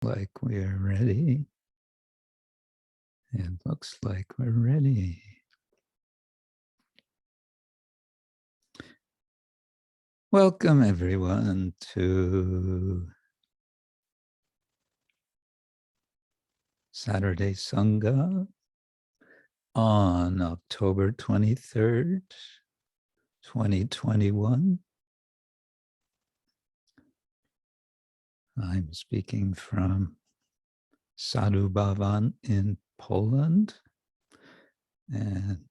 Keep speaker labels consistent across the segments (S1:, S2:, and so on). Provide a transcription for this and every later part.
S1: Like we're ready. It looks like we're ready. Welcome everyone to Saturday Sanga on October 23rd, 2021. I'm speaking from Sadhu-bhavan in Poland, and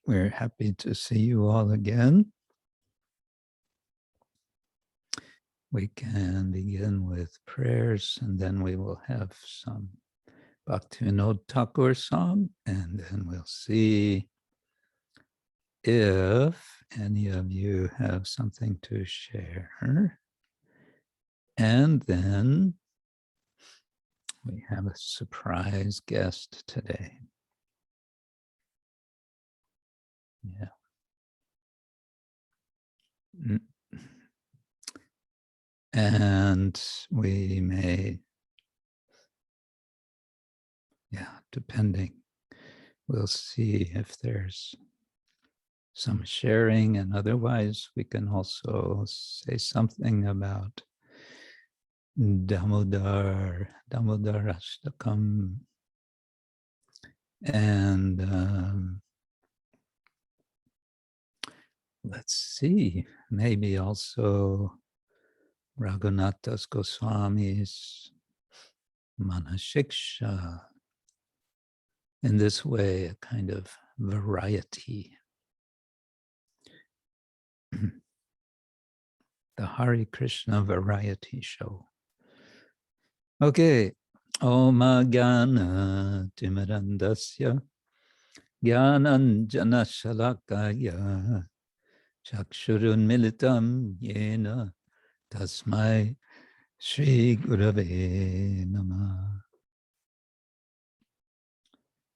S1: we're happy to see you all again. We can begin with prayers, and then we will have some Bhaktivinoda Thakura song, and then we'll see if any of you have something to share. And then we have a surprise guest today. Yeah. And we may, depending, we'll see if there's some sharing, and otherwise we can also say something about Damodarashtakam, and let's see, maybe also Raghunatha Goswami's Manashiksha. In this way, a kind of variety. The Hare Krishna variety show. Okay. Om Jnana Timirandasya Jnananjana Shalakaya Chakshurun Militam Yena Tasmai Shri Gurave Namah.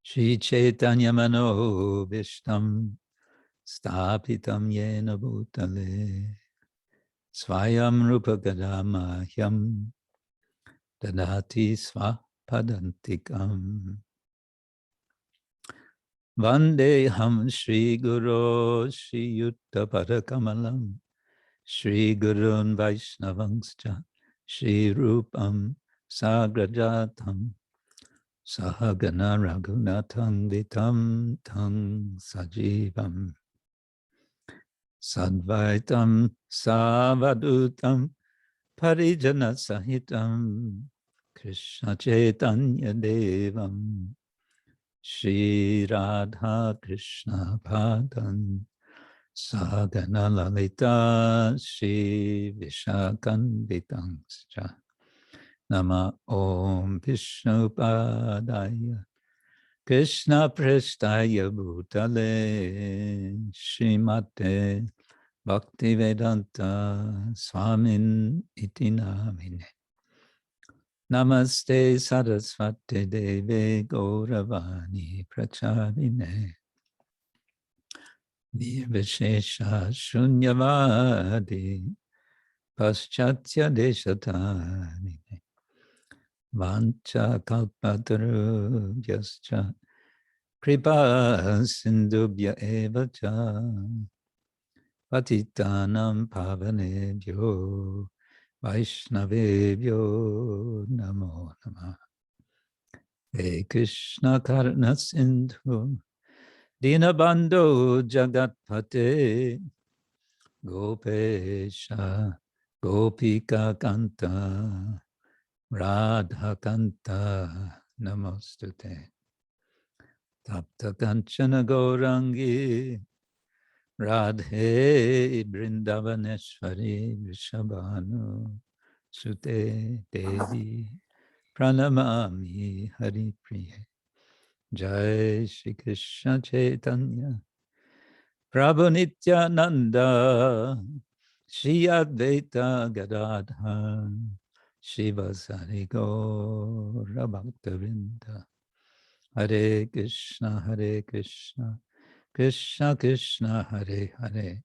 S1: Shri Chaitanya Mano Vishtam Stapitam Yena Bhutale Swayam Rupa Gadamahyam Dadati Svapadantikam Vandeham Shri Guru Shri Yutta Padakamalam Shri Gurun Vaishnavangscha Shri Rupam Sagrajatam Sahagana Raghunatham Vitam Tang Sajivam Sadvaitam Savadutam Parijana Sahitam Krishna Chaitanya Devam Shri Radha Krishna Padan Sagana Lalita Shri Vishakanvitangscha Nama Om Vishnu Padaya Krishna Prestaya Bhutale Srimate Bhaktivedanta Swamin iti namine. Namaste Saraswati Deve Gauravani Pracharine Nirvishesha Shunyavadi Paschatya Deshatarine Vancha Kalpataru Yascha Kripa Sindhubhya Evacha Patitanam Pavanebhyo Vaishnavebhyo Namo Namah. He Krishna Karna Sindhu Dinabandho Jagatpate Gopesha Gopika Kanta Radha Kanta Namostute Tapta Kanchana Gaurangi Radhe Brindavaneshwari Vrishabhanu Sute Devi Pranamami Hari Priye. Jai Shri Krishna Chaitanya Prabhu Nityananda Shri Advaita Gadadhar Shivasari Gaura Bhaktavinda. Hare Krishna Krishna Krishna Hare Hare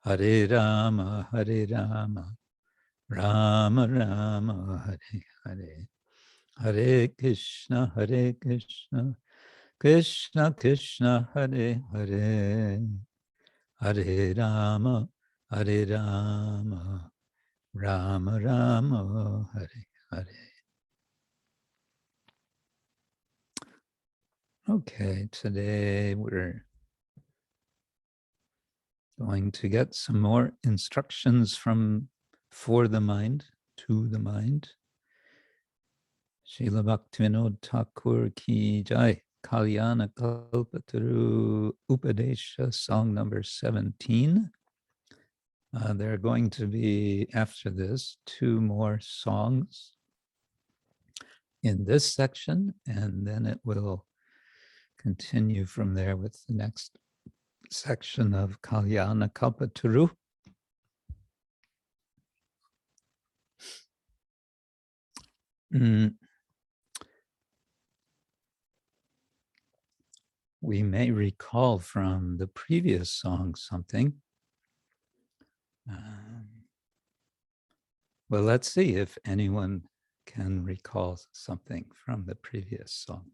S1: Hare Rama, Hare Rama, Rama Rama, Hare Hare. Hare Krishna, Krishna Krishna, Hare Hare. Hare Rama, Rama Rama, Hare Hare. Okay, today we're going to get some more instructions from for the mind, to the mind. Srila Bhaktivinoda Thakur ki jai. Kalyana Kalpataru Upadesa, song number 17. There are going to be, after this, 2 more songs in this section, and then it will continue from there with the next section of Kalyana Kalpataru. We may recall from the previous song something. Well, let's see if anyone can recall something from the previous song.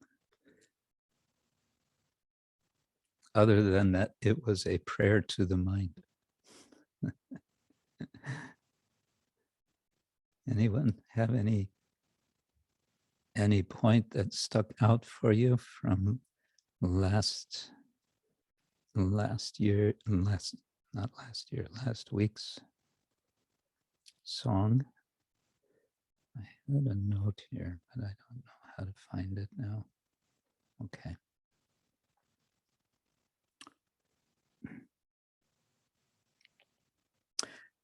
S1: Other than that, it was a prayer to the mind. Anyone have any point that stuck out for you from last week's song? I had a note here, but I don't know how to find it now. Okay.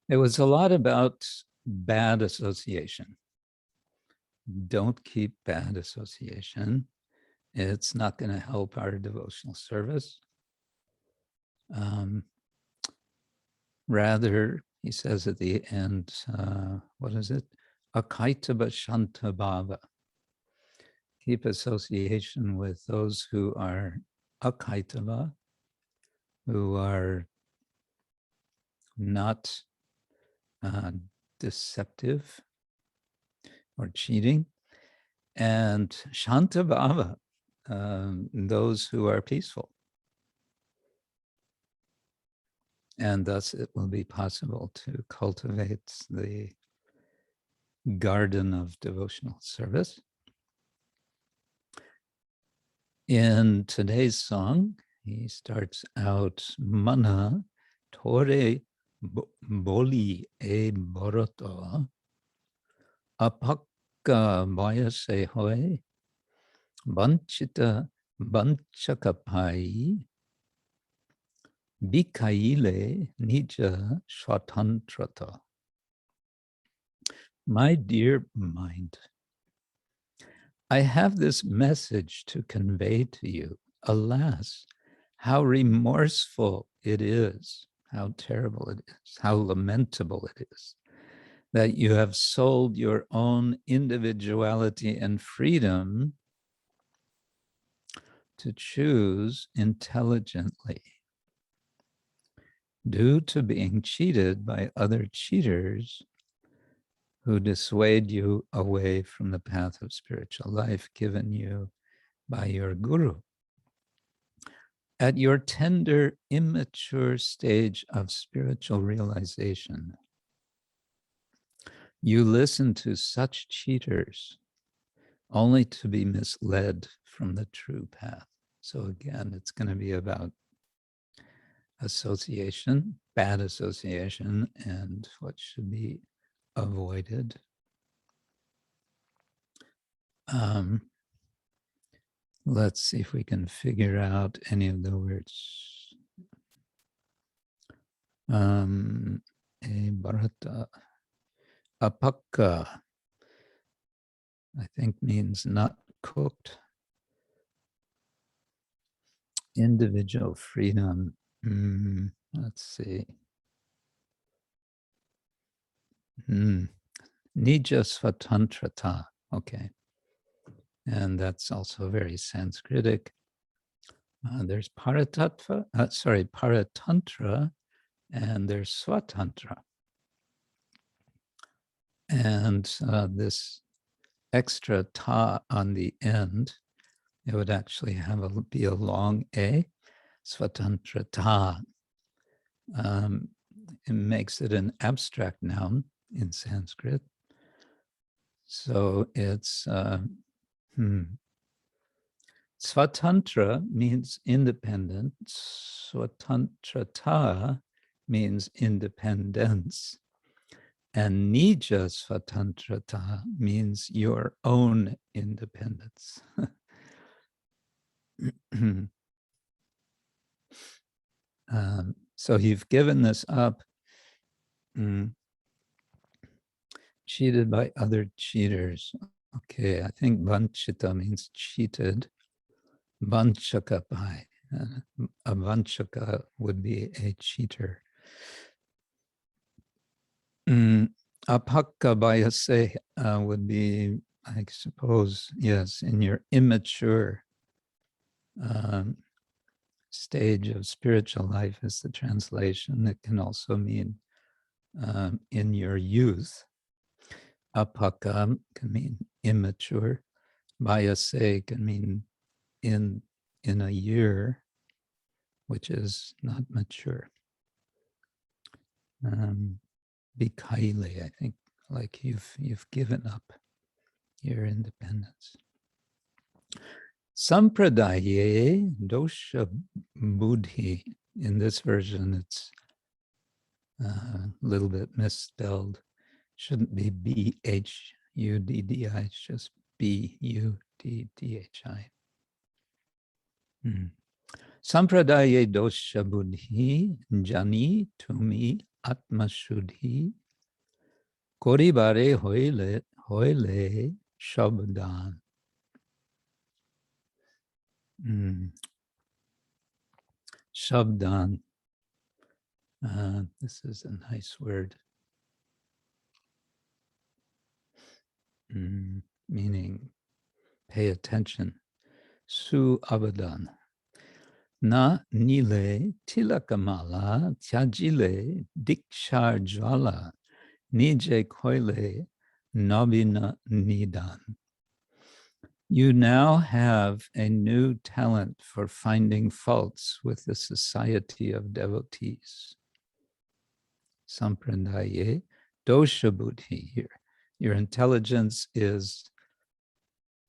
S1: It was a lot about bad association. Don't keep bad association. It's not going to help our devotional service. Rather, he says at the end, what is it? Akaitava shanta bhava. Keep association with those who are akaitava, who are not deceptive or cheating, and shanta bhava, those who are peaceful. And thus it will be possible to cultivate the garden of devotional service. In today's song, he starts out mana tore boli e Barata apakka bayase hoy bancita bancaka-pa'y bikaile nija-svatantrata. My dear mind, I have this message to convey to you. Alas, how remorseful it is, how terrible it is, how lamentable it is that you have sold your own individuality and freedom to choose intelligently, due to being cheated by other cheaters who dissuade you away from the path of spiritual life given you by your guru. At your tender, immature stage of spiritual realization, you listen to such cheaters only to be misled from the true path. So again, it's going to be about association, bad association, and what should be avoided. Let's see if we can figure out any of the words. Barata, apakka, I think means not cooked. Individual freedom. Let's see. Nija-svatantrata. Okay. And that's also very Sanskritic. There's paratantra, and they're swatantra. And this extra ta on the end, it would actually be a long A, svatantrata. It makes it an abstract noun in Sanskrit. So it's svatantra means independent. Svatantrata means independence. And nija-svatantrata means your own independence. So you've given this up, cheated by other cheaters. Okay, I think bancita means cheated. Bancaka-pa'y. A bancaka would be a cheater. Apakka bayase would be, I suppose, yes, in your immature stage of spiritual life is the translation. It can also mean in your youth. Apakka can mean immature. Bayase can mean in a year, which is not mature. Bikaile, I think, like you've given up your independence. Sampradaye dosa-bhuddhi. In this version, it's a little bit misspelled. Shouldn't be B-H-U-D-D-I, it's just B-U-D-D-H-I. Sampradaye dosa-bhuddhi, jani, tumi, atma-suddhi, koribare hoile shabdan. Shabdan. This is a nice word. Meaning pay attention. Su-caturi. Na nile tilaka-mala tyajile diksha-jvala nije-koile nabina-bidhan. You now have a new talent for finding faults with the society of devotees. Sampradaye dosa-bhuddhi here. Your intelligence is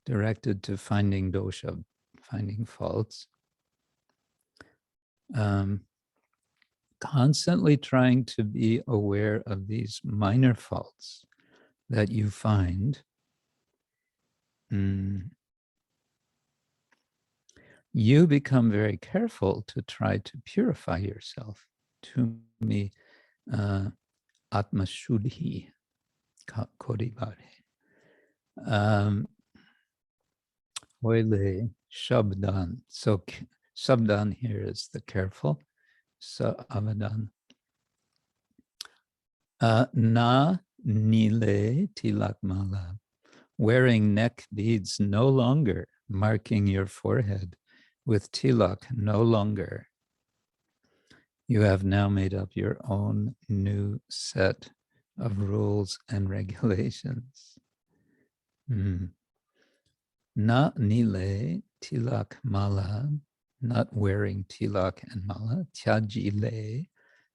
S1: directed to finding dosha, finding faults. Constantly trying to be aware of these minor faults that you find. You become very careful to try to purify yourself. Tumi atma-suddhi koribare. Hoile shabdan. So shabdan here is the careful. Sa-avadan. Na nile tilaka-mala. Wearing neck beads no longer, marking your forehead with tilak no longer. You have now made up your own new set of rules and regulations. Na nile tilak-mala, not wearing tilak and mala, tyajile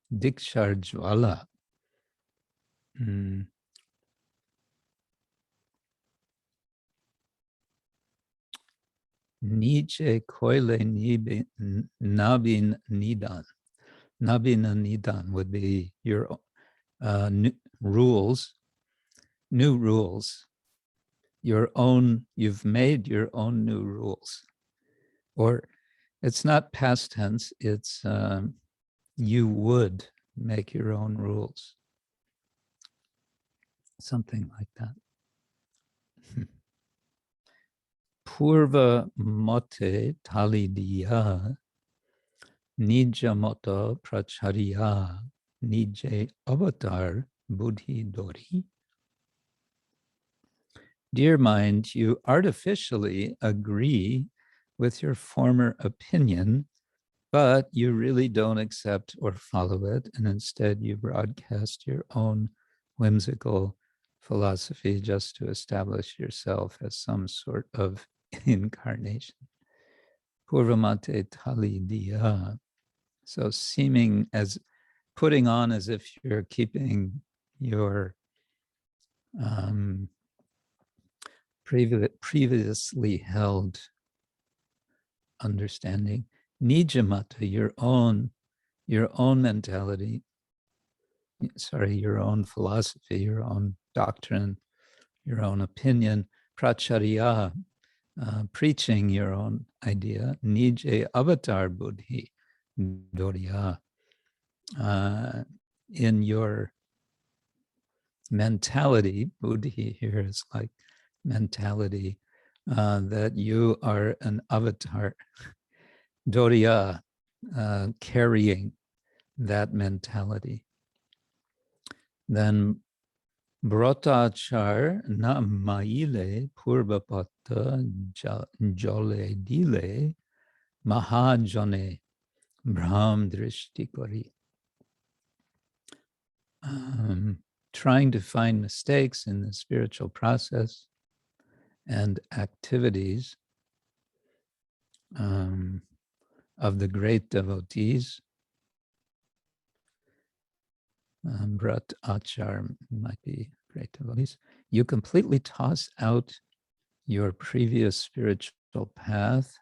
S1: diksha-jvala. Nije-koile nabina-bidhan. Nabina-bidhan would be your new rules. Your own, you've made your own new rules. Or it's not past tense, it's you would make your own rules. Something like that. Purva-mate talidiya, nija-mata pracharya, nija-avatar buddhi dori. Dear mind, you artificially agree with your former opinion but you really don't accept or follow it, and instead you broadcast your own whimsical philosophy just to establish yourself as some sort of incarnation. Purva-mate tali diya. So seeming as putting on as if you're keeping your previously held understanding, nija-mata, your own mentality, your own philosophy, your own doctrine, your own opinion, pracharya, preaching your own idea, nija-avatar-buddhi, doriya, in your mentality, buddhi here is like mentality, that you are an avatar, doriya, carrying that mentality. Then brotachar na maile purva-patha jole dile mahajane bhrama-drsti kori. Trying to find mistakes in the spiritual process and activities of the great devotees. Brat Achar might be great devotees. You completely toss out your previous spiritual path.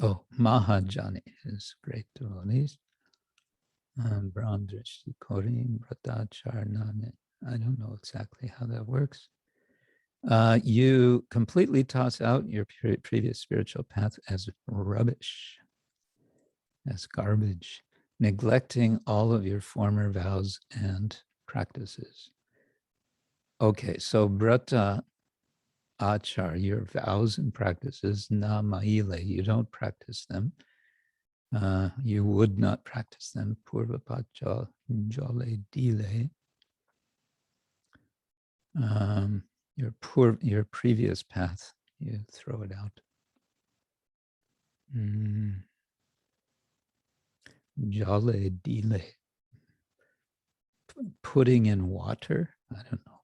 S1: Oh, mahajani is great devotees. Bhram-drsti kori, bratachar nane. I don't know exactly how that works. You completely toss out your previous spiritual path as rubbish, as garbage, neglecting all of your former vows and practices. Okay, so brata achar, your vows and practices, na maile, you don't practice them. You would not practice them. Purva-patha jole dile. Your previous path, you throw it out. Jale dile. Putting in water? I don't know.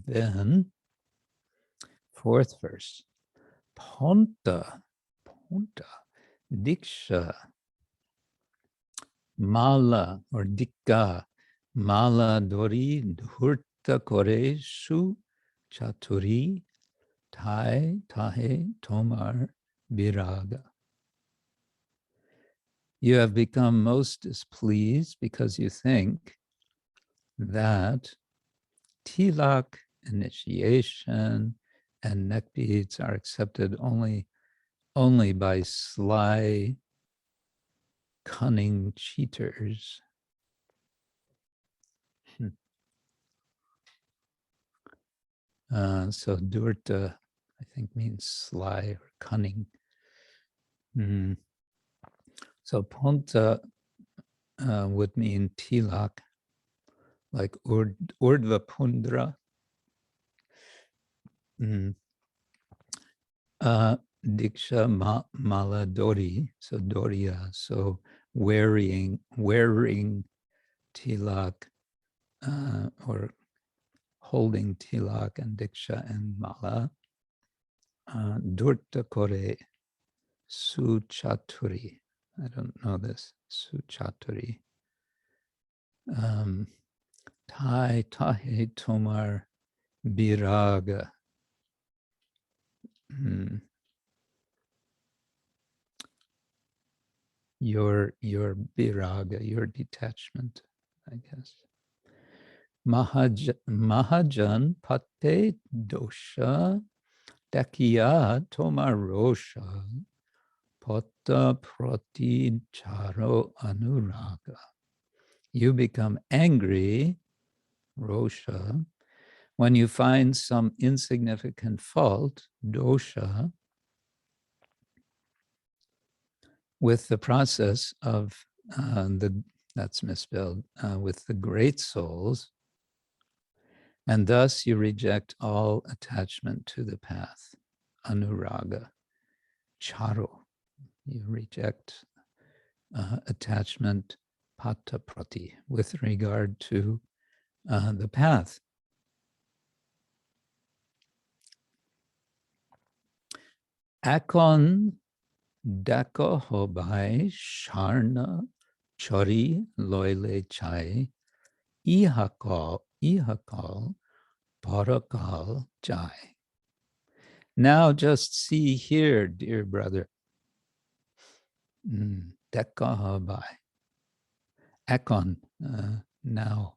S1: Then, fourth verse. Ponta, diksha, mala or dikka, mala dori, dhurta kore, su-caturi, tahe, tomar, viraga. You have become most displeased because you think that tilak, initiation, and neck beads are accepted only by sly, cunning cheaters. So durta, I think, means sly or cunning. So ponta would mean tilak, like urdhva pundra. Diksha mala dori, so doriya, so wearing tilak, or holding tilak and diksha and mala. Durta kore, su-caturi. I don't know this, su-caturi. Tahe tomar viraga. Your viraga, your detachment, I guess. Mahajana-pathe dosha dakiya tomar rosha patha-prati charo anuraga. You become angry, rosha, when you find some insignificant fault, dosha, with the process of that's misspelled, with the great souls, And thus you reject all attachment to the path, anuraga, charo. You reject attachment, patha-prati, with regard to the path. Akon dako hobai sharna chori loile chai ihakal parakal jai. Now just see here, dear brother. Daka hobai. Akon, now.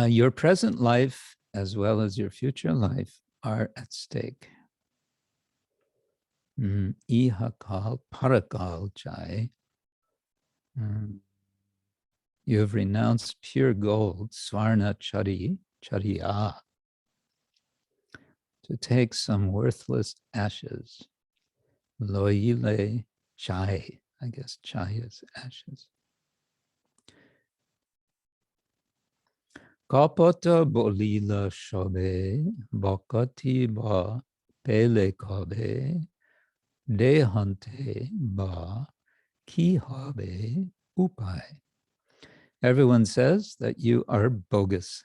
S1: Your present life as well as your future life are at stake. Ihakal parakal jai. You have renounced pure gold, svarna chariya, to take some worthless ashes. Loile chai, I guess chai is ashes. Kapata bolila shobe, bhakati ba pele kabe, dehante ba ki habe upai. Everyone says that you are bogus.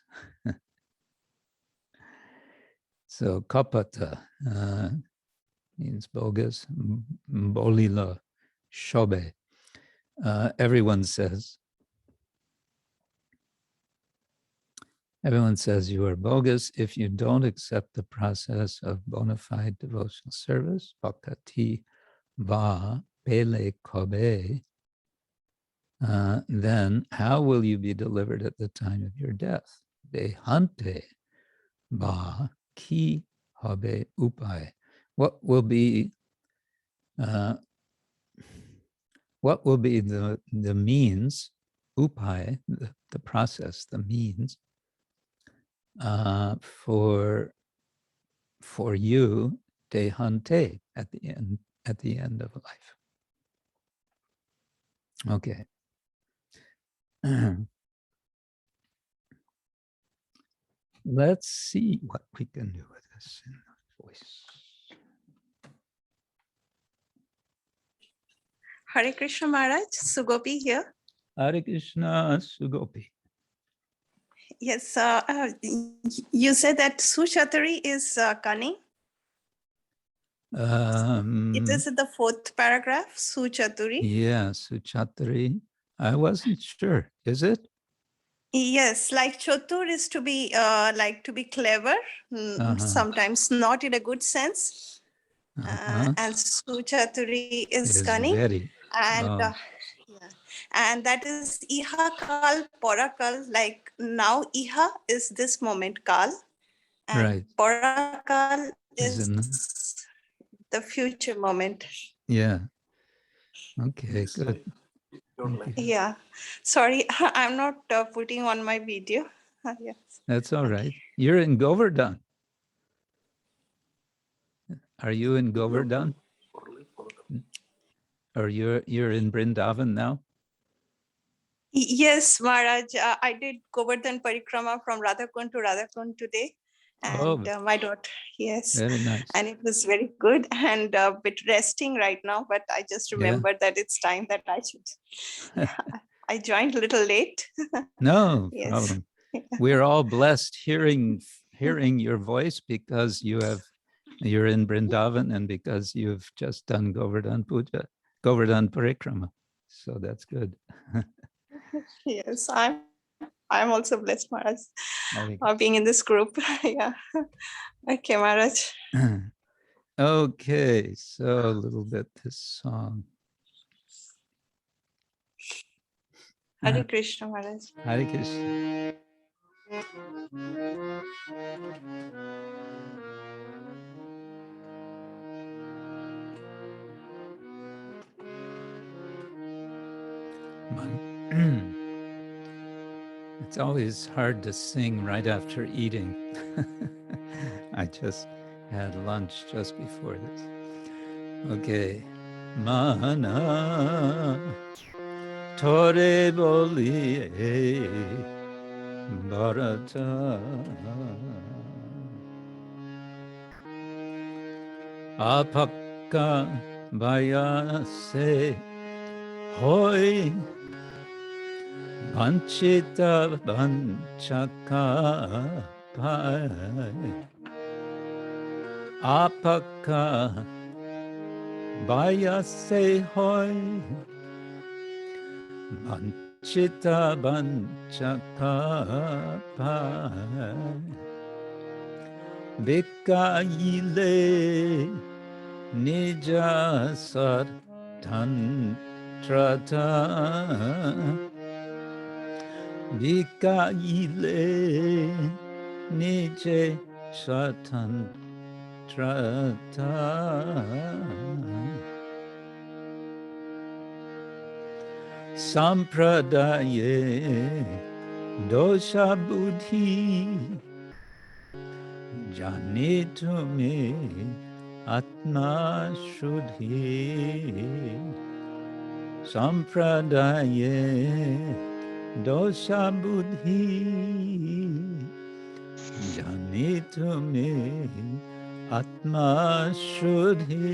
S1: So kapata means bogus. Bolila shobe. Everyone says you are bogus if you don't accept the process of bona fide devotional service. Bhakati va pele kabe. Then how will you be delivered at the time of your death? Dehante ba ki habe upai. What will be the means, upai, the process, the means for you, dehante, at the end of life. Okay. Let's see what we can do with this in the voice.
S2: Hare Krishna Maharaj, Sugopi here.
S1: Hare Krishna, Sugopi.
S2: Yes, you said that su-caturi is cunning. It is in the 4th paragraph, su-caturi.
S1: Yeah, su-caturi. I wasn't sure. Is it?
S2: Yes, like chatur is to be clever, sometimes not in a good sense. And su-caturi is cunning.
S1: Very.
S2: And and that is iha kal parakal, like now iha is this moment kal, and
S1: right.
S2: parakal is the future moment.
S1: Yeah. Okay, good.
S2: Yeah. Sorry, I'm not putting on my video. Yes.
S1: That's all right. You're in Govardhan. Are you in Govardhan? Or you're in Vrindavan now?
S2: Yes, Maharaj. I did Govardhan Parikrama from Radhakund to Radhakund today. And my daughter, yes.
S1: Very nice.
S2: And it was very good and a bit resting right now, but I just remembered that it's time that I should. I joined a little late.
S1: No problem. We're all blessed hearing your voice because you're in Vrindavan and because you've just done Govardhan Puja, Govardhan Parikrama. So that's good.
S2: Yes, I'm also blessed, Maharaj, being in this group. Yeah. Okay, Maharaj.
S1: Okay, so a little bit this song.
S2: Hare Krishna, Maharaj.
S1: Hare Krishna. It's always hard to sing right after eating. I just had lunch just before this. Okay. Mana Tore Boli Barata, apakka, bayase, hoi, bancita, bancaka-pa'y, apakka, bayase, hoi, bancita, bancaka-pa'y, bikaile, nija-svatantrata, bikaile, nija-svatantrata, sampradaye, dosa-bhuddhi, jani, tumi, atma-suddhi, sampradaye, dosa-bhuddhi, jani, tumi, atma-suddhi,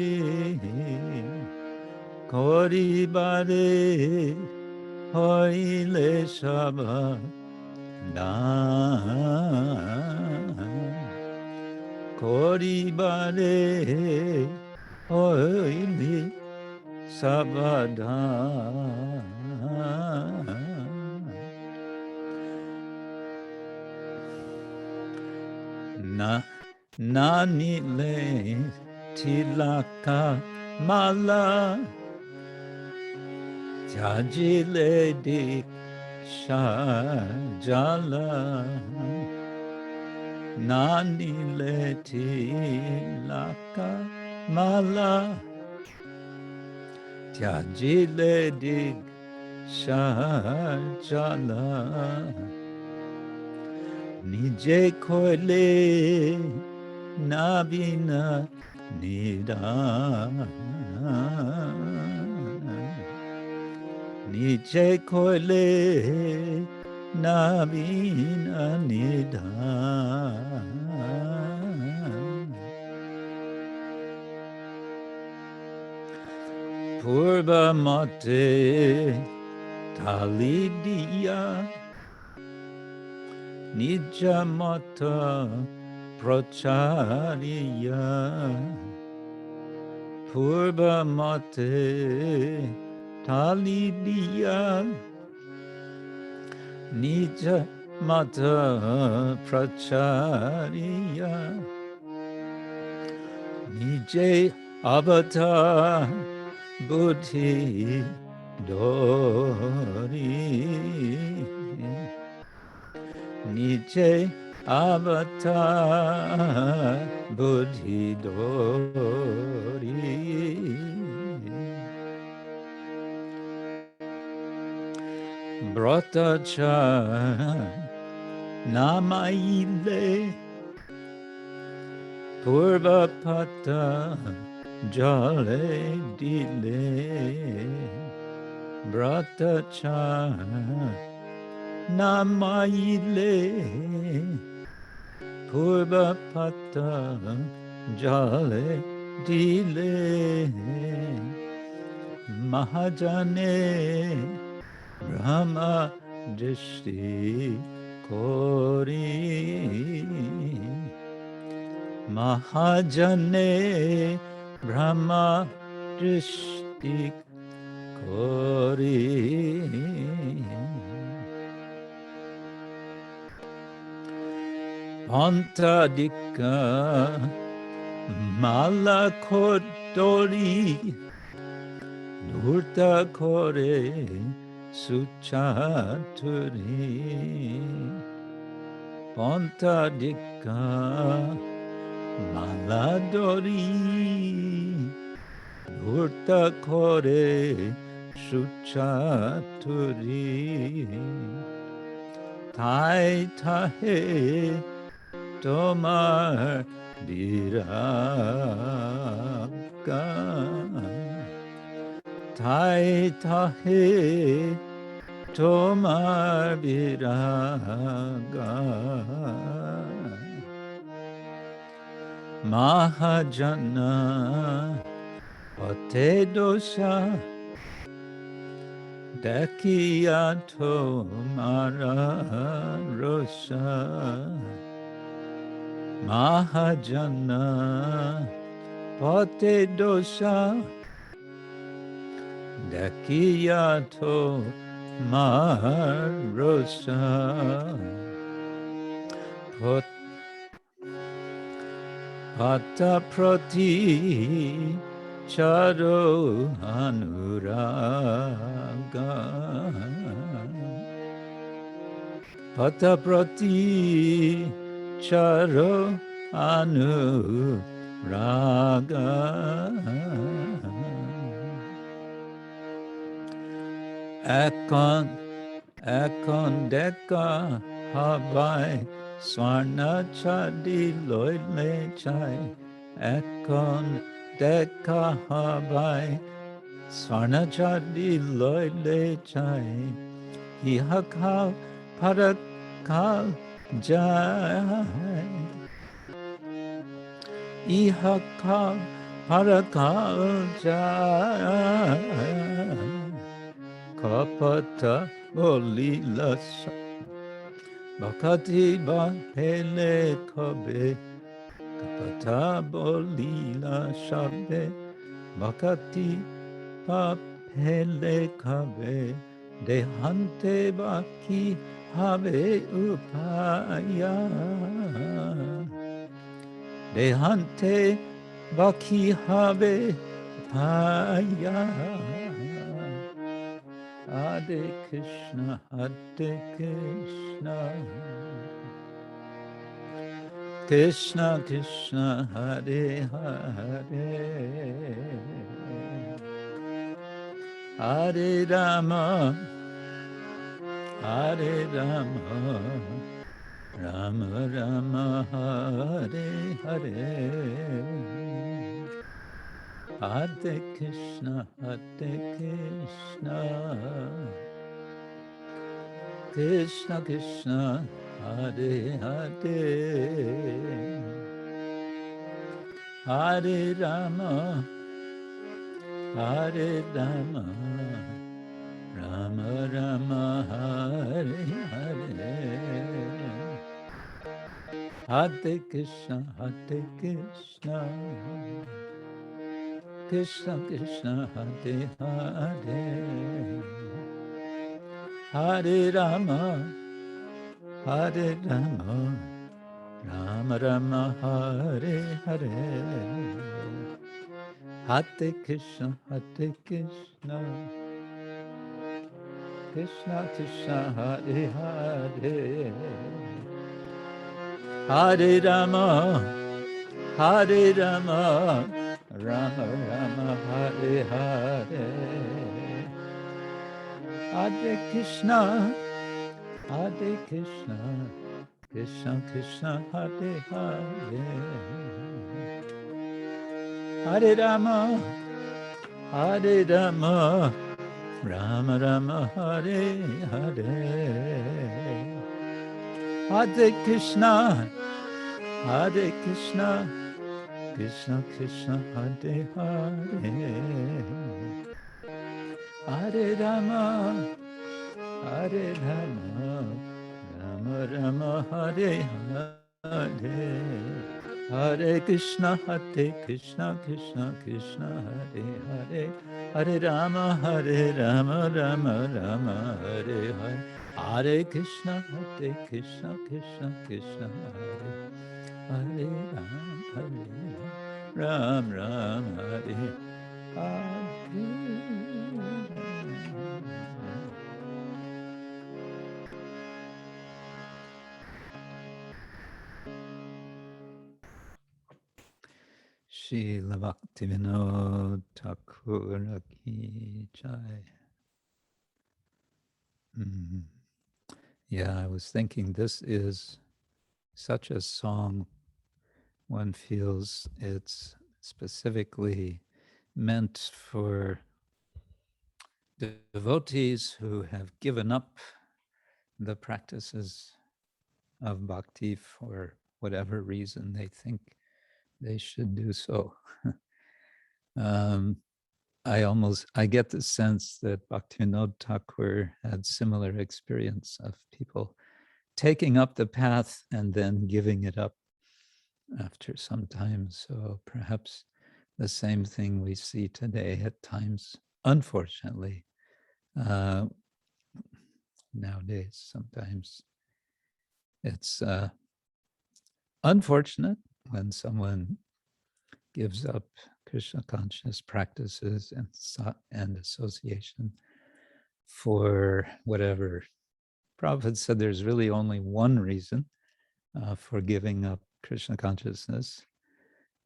S1: koribare, hoile sabha-dan, koribare, hoile sabha-dan, nanile tilaka-mala, jajile diksha-jala, nanile tilaka-mala, jajile diksha-jala, nije-koile, nabina-bidhan, nije-koile, nabina-bidhan, purva-mate, talidiya, nija-mata, prachariya, purva-mate, talidiya, nija-mata, prachariya, nije-avatar, buddhi, dori, nije-avatar, buddhi, dori, Barata namaile, purva-patha, jale dile, Barata namaile, purva-patha, jale dile, mahajane, bhrama-drsti kori, mahajane, bhrama-drsti kori, tilaka-mala kodori, dhurta kore, su-caturi, tilaka-mala-dori, dhurta kore, su-caturi, tai-tahe, tomar diraka, tai-tahe, tomar viraga mahajana pate dosa dakiya tomara rosa mahajana pate dosa dakiyato marosa patha-prati charo anuraga patha-prati charo anuraga Akon deka habai swarna chadi loile chai Akon deka habai swarna chadi loile chai Ihakal parakal jai Ihakal parakal jai Kapata Boli lasa Bakati ba hele kabe Kapata Boli la shabe Bakati ba hele kabe Dehante baki habe upaya Dehante baki habe upaya Hare Krishna, Krishna Krishna, Hare Hare, Hare Rama, Hare Rama, Rama Rama, Hare Hare. Hare Krishna, Krishna Krishna, Hare Hare, Hare Rama, Hare Rama, Rama Rama, Hare Hare, Hare Krishna, Krishna Krishna, Hare Hare, Hare Rama, Hare Rama, Rama Rama, Hare Hare, Hare Krishna, Krishna Krishna, Hare Hare, Hare Rama, Hare Rama, Rama Rama, Hare Hare, Hare Krishna, Krishna Krishna, Hare Hare, Hare Rama, Hare Rama, Rama Rama, Hare Hare, Hare Krishna, Krishna Krishna, Hare Hare, Hare Rama, Hare Rama, Rama Rama, Hare Hare, Hare Krishna, Krishna Krishna, Hare Hare, Hare Rama, Rama Rama, Hare Hare, Hare Krishna, Krishna Krishna, Hare Hare, Ram Ram, Hare Hare. Srila Bhaktivinoda Thakura ki jai. Yeah, I was thinking this is such a song. One feels it's specifically meant for devotees who have given up the practices of bhakti for whatever reason they think they should do so. I get the sense that Bhaktivinoda Thakur had similar experience of people taking up the path and then giving it up after some time. So perhaps the same thing we see today at times, unfortunately. Nowadays, sometimes it's unfortunate when someone gives up Krishna conscious practices and association for whatever. Prabhupada said there's really only one reason for giving up Krishna consciousness,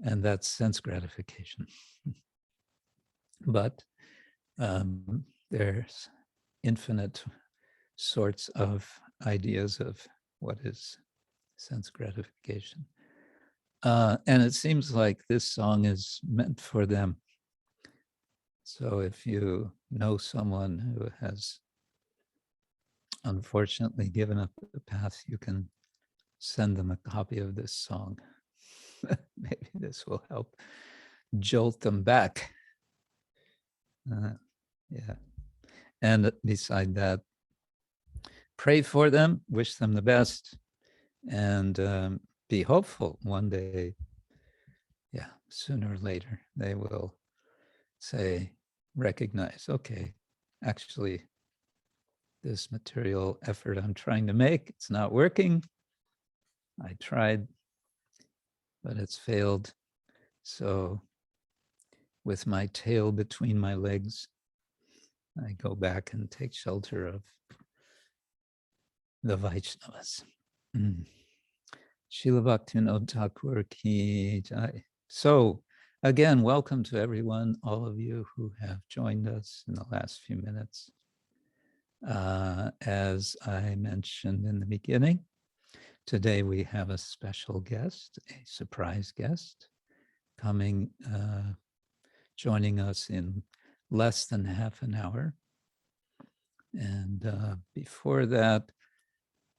S1: and that's sense gratification. But there's infinite sorts of ideas of what is sense gratification. And it seems like this song is meant for them. So if you know someone who has unfortunately given up the path, you can send them a copy of this song. Maybe this will help jolt them back. Yeah. And beside that, pray for them, wish them the best, and be hopeful one day, yeah, sooner or later, they will say, recognize, okay, actually, this material effort I'm trying to make, it's not working. I tried, but it's failed. So with my tail between my legs, I go back and take shelter of the Vaishnavas. Srila Bhaktivinoda Thakur ki jai. So again, welcome to everyone, all of you who have joined us in the last few minutes. As I mentioned in the beginning, today we have a special guest, a surprise guest, coming, joining us in less than half an hour. And before that,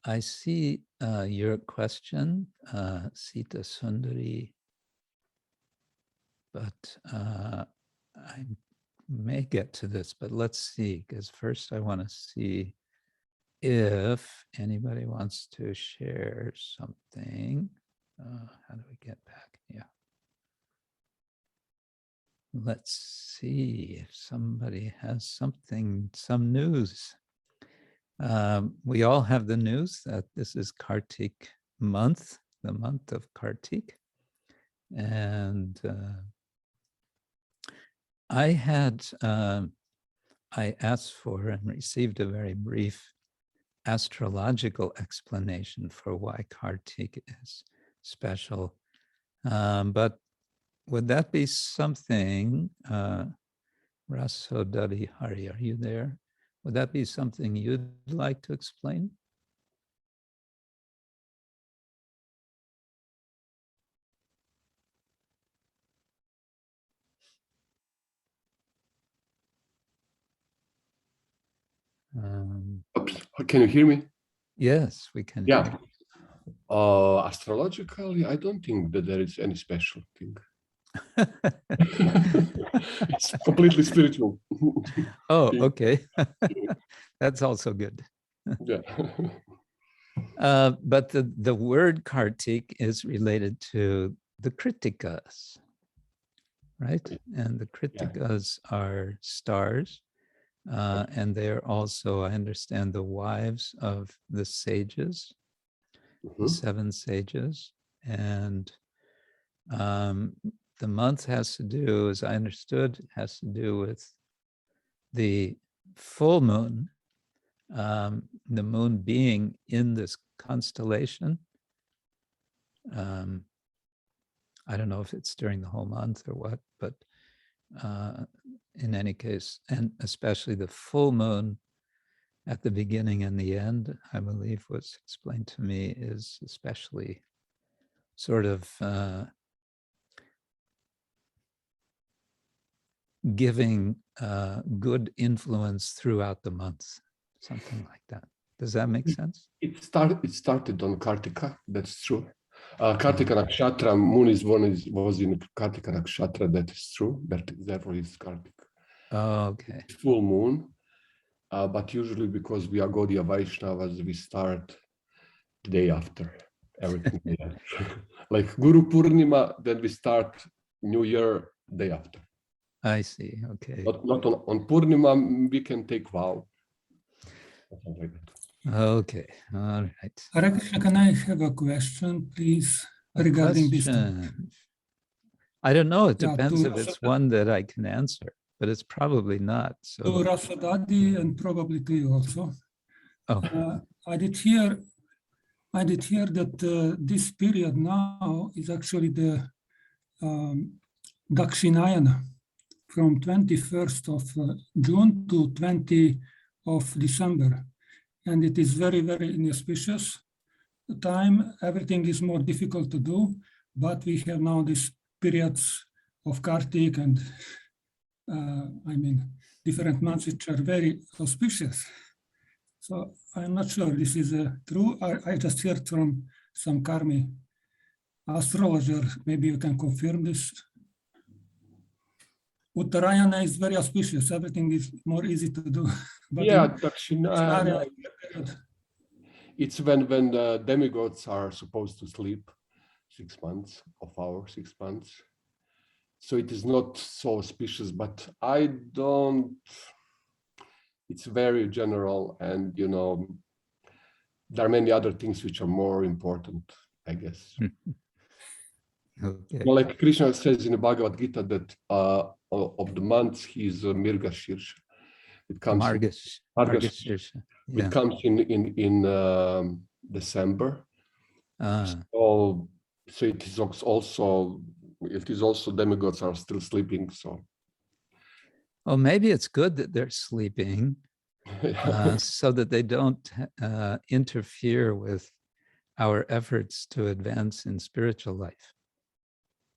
S1: I see your question, Sita Sundari, but I may get to this, but let's see, because first I want to see if anybody wants to share something. How do we get back? Yeah. Let's see if somebody has something, some news. We all have the news that this is Kartik month, the month of Kartik. And I asked for and received a very brief astrological explanation for why Kartik is special. But would that be something, Rasodari Hari, are you there? Would that be something you'd like to explain?
S3: Can you hear me?
S1: Yes, we can.
S3: Yeah. Astrologically, I don't think that there is any special thing. It's completely spiritual.
S1: Oh, okay. That's also good.
S3: Yeah.
S1: But the word Kartik is related to the Kritikas, right? And the Kritikas are stars. And they're also, I understand, the wives of the sages, the 7 sages. And the month has to do, as I understood, has to do with the full moon, the moon being in this constellation. I don't know if it's during the whole month or what, but in any case, and especially the full moon at the beginning and the end, I believe was explained to me, is especially sort of giving good influence throughout the month, something like that. Does that make sense?
S3: It started on Kartika, that's true. Kartika Nakshatra, moon was in Kartika Nakshatra, that is true. Therefore, it's Kartika.
S1: Oh, okay.
S3: It's full moon, but usually because we are Gaudiya Vaishnavas, we start the day after, everything day after. Like Guru Purnima, then we start New Year day after.
S1: I see. Okay.
S3: Not on Purnima, we can take vow. Something like that.
S1: Okay. All right.
S4: Hare Krishna, can I have a question, please, regarding this?
S1: I don't know. It
S4: Yeah,
S1: depends
S4: to
S1: if it's one that I can answer, but it's probably not.
S4: To
S1: So,
S4: Rasadadi and probably to you also.
S1: oh,
S4: I did hear that this period now is actually the Dakshinayana, from 21st of June to 20 of December. And it is very, very inauspicious time. Everything is more difficult to do, but we have now these periods of Kartik and different months which are very auspicious. So I'm not sure this is true. I just heard from some Karmi astrologer, maybe you can confirm this. Uttarayana is very auspicious. Everything is more easy to do. But
S3: yeah, Dakshinayana, it's when the demigods are supposed to sleep 6 months of our 6 months. So it is not so auspicious, but I don't, it's very general, and there are many other things which are more important, I guess.
S1: okay.
S3: Well, like Krishna says in the Bhagavad Gita that of the months he's Mirgashirsha. It comes
S1: Margashirsha. Yeah.
S3: It comes in December. So it is also demigods are still sleeping. So.
S1: Oh, maybe it's good that they're sleeping, so that they don't interfere with our efforts to advance in spiritual life,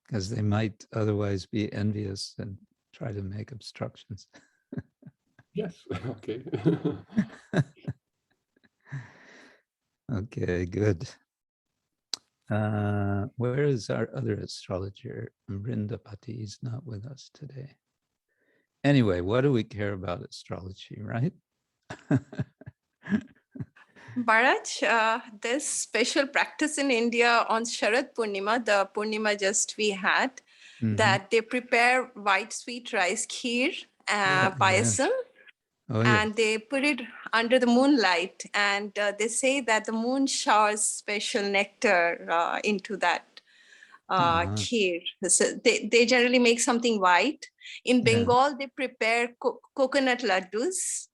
S1: because they might otherwise be envious and try to make obstructions.
S3: Yes, okay.
S1: Okay, good. Where is our other astrologer? Vrindapati is not with us today. Anyway, what do we care about astrology, right?
S2: Bharaj, there's special practice in India on Sharad Purnima, the Purnima just we had, that they prepare white sweet rice kheer, payasam, and they put it under the moonlight, and they say that the moon showers special nectar into that kheer. So they generally make something white. In Bengal, they prepare coconut laddus.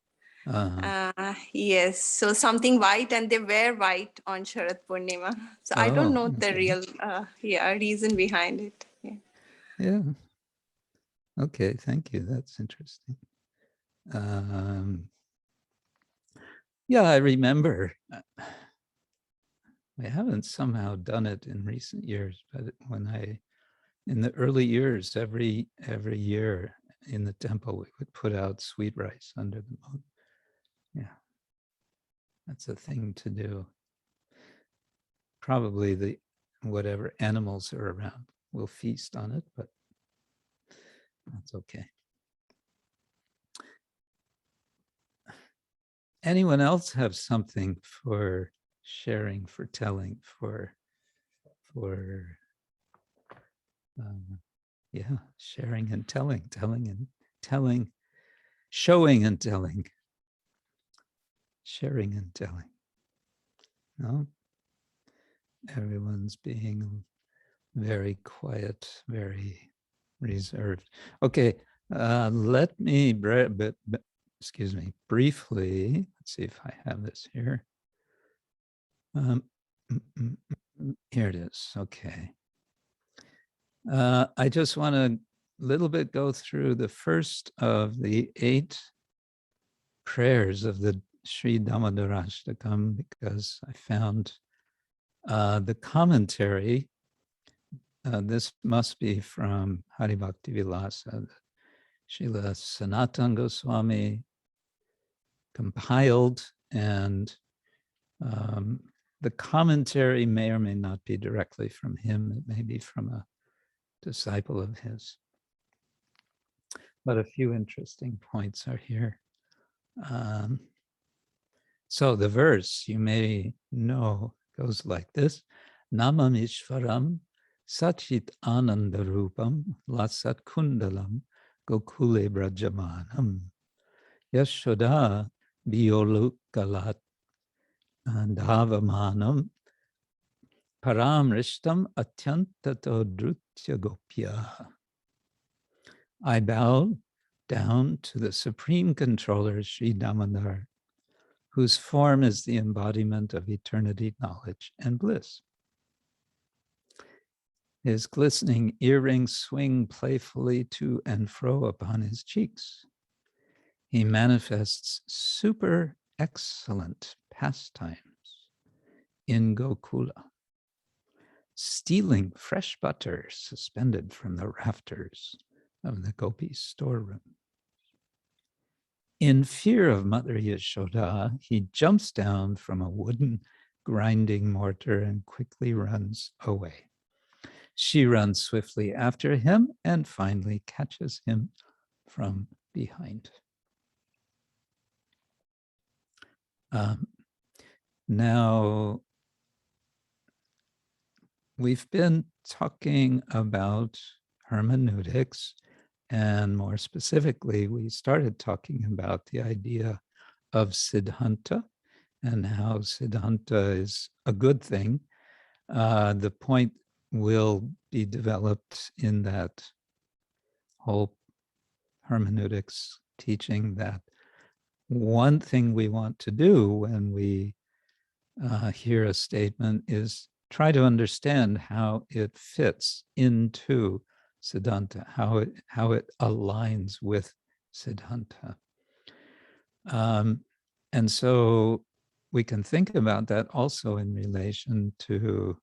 S2: Yes, so something white, and they wear white on Sharad Purnima. So I don't know the real reason behind it.
S1: Yeah. Okay, thank you. That's interesting. Yeah, I remember. I haven't somehow done it in recent years, but in the early years, every year in the temple, we would put out sweet rice under the moon. Yeah, that's a thing to do. Probably whatever animals are around will feast on it, but that's okay. Anyone else have something for sharing, for telling, for sharing and telling, showing and telling, sharing and telling? No? Everyone's being very quiet, very reserved. Okay, let me, briefly, let's see if I have this here. Here it is, okay. I just want to little bit go through the first of the 8 prayers of the Sri Damodarashtakam, because I found the commentary. This must be from Hari Bhakti Vilasa, Srila Sanatana Swami compiled, and the commentary may or may not be directly from him. It may be from a disciple of his. But a few interesting points are here. So the verse, you may know, goes like this. Namam Ishvaram Sachit Anandarupam Lasat Kundalam Gokule Brajamanam Yashoda Biolukalat Dhavamanam Param Rishtam Atyantato Drutya Gopya. I bow down to the Supreme Controller, Sri Damodar, whose form is the embodiment of eternity, knowledge, and bliss. His glistening earrings swing playfully to and fro upon his cheeks. He manifests super excellent pastimes in Gokula, stealing fresh butter suspended from the rafters of the Gopi storeroom. In fear of Mother Yashoda, he jumps down from a wooden grinding mortar and quickly runs away. She runs swiftly after him and finally catches him from behind. Now, we've been talking about hermeneutics, and more specifically, we started talking about the idea of siddhanta and how siddhanta is a good thing. The point will be developed in that whole hermeneutics teaching that one thing we want to do when we hear a statement is try to understand how it fits into siddhanta, how it aligns with siddhanta. And so we can think about that also in relation to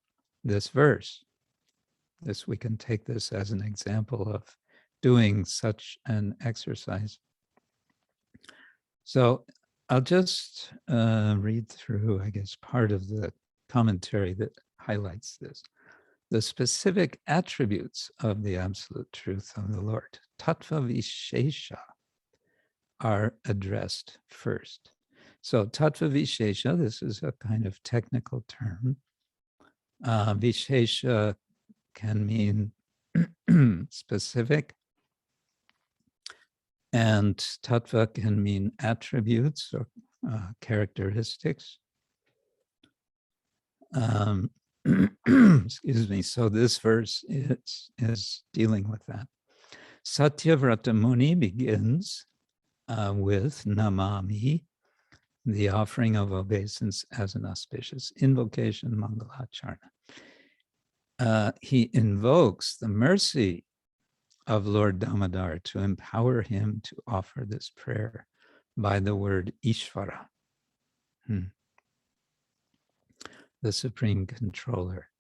S1: this verse. We can take this as an example of doing such an exercise. So I'll just read through, I guess, part of the commentary that highlights this. The specific attributes of the absolute truth of the Lord, tattva vishesha, are addressed first. So tattva vishesha, this is a kind of technical term. Vishesha can mean specific, and tattva can mean attributes or characteristics. Excuse me. So this verse is dealing with that. Satyavrata Muni begins with namami, the offering of obeisance as an auspicious invocation, mangalacharna. He invokes the mercy of Lord Damodar to empower him to offer this prayer by the word Ishvara, the Supreme Controller.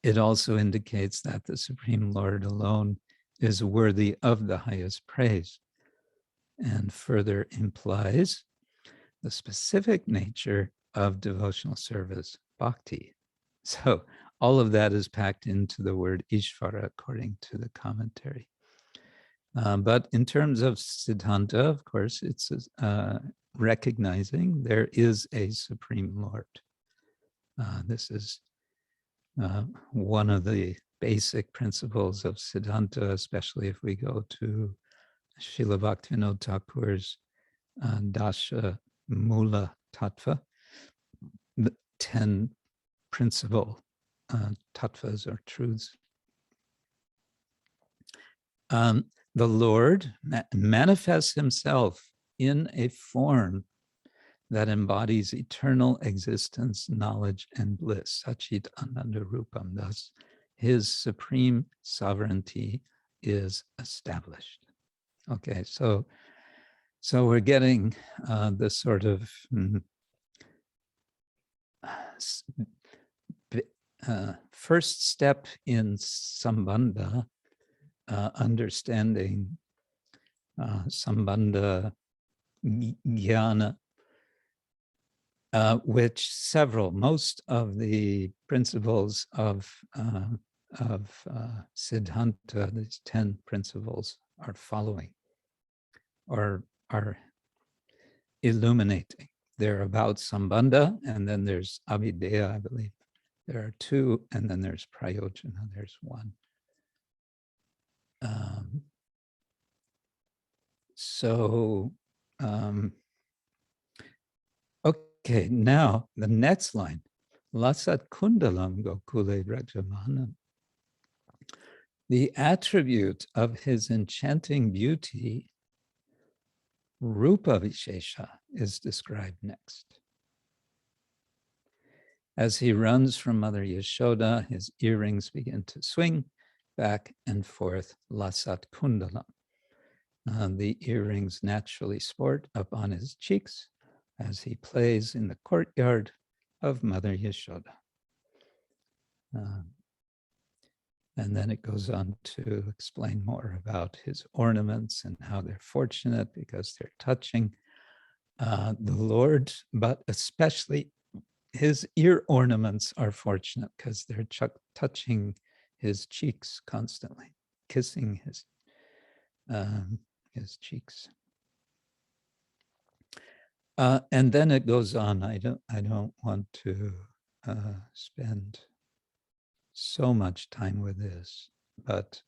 S1: It also indicates that the Supreme Lord alone is worthy of the highest praise, and further implies the specific nature of devotional service, bhakti. So all of that is packed into the word Ishvara according to the commentary. But in terms of siddhanta, of course, it's recognizing there is a Supreme Lord. This is one of the basic principles of siddhanta, especially if we go to Srila Bhaktivinoda Thakur's Dasha Mula Tattva, the 10 principal tattvas or truths. The Lord manifests himself in a form that embodies eternal existence, knowledge, and bliss. Sachit Ananda Rupam. Thus, his supreme sovereignty is established. Okay, so we're getting the sort of first step in sambandha understanding sambandha jnana, which most of the principles of Siddhanta, these 10 principles, are following or are illuminating. They're about sambandha, and then there's avideya, I believe. There are 2, and then there's prayojana, there's 1. Okay, now the next line, lasat kundalam gokule brajamanam. The attribute of his enchanting beauty, Rupa Vishesha, is described next. As he runs from Mother Yashoda, his earrings begin to swing back and forth, lasat kundalam. The earrings naturally sport up on his cheeks as he plays in the courtyard of Mother Yashoda. And then it goes on to explain more about his ornaments and how they're fortunate because they're touching the Lord, but especially his ear ornaments are fortunate because they're touching his cheeks constantly, kissing his cheeks. And then it goes on. I don't want to spend so much time with this, but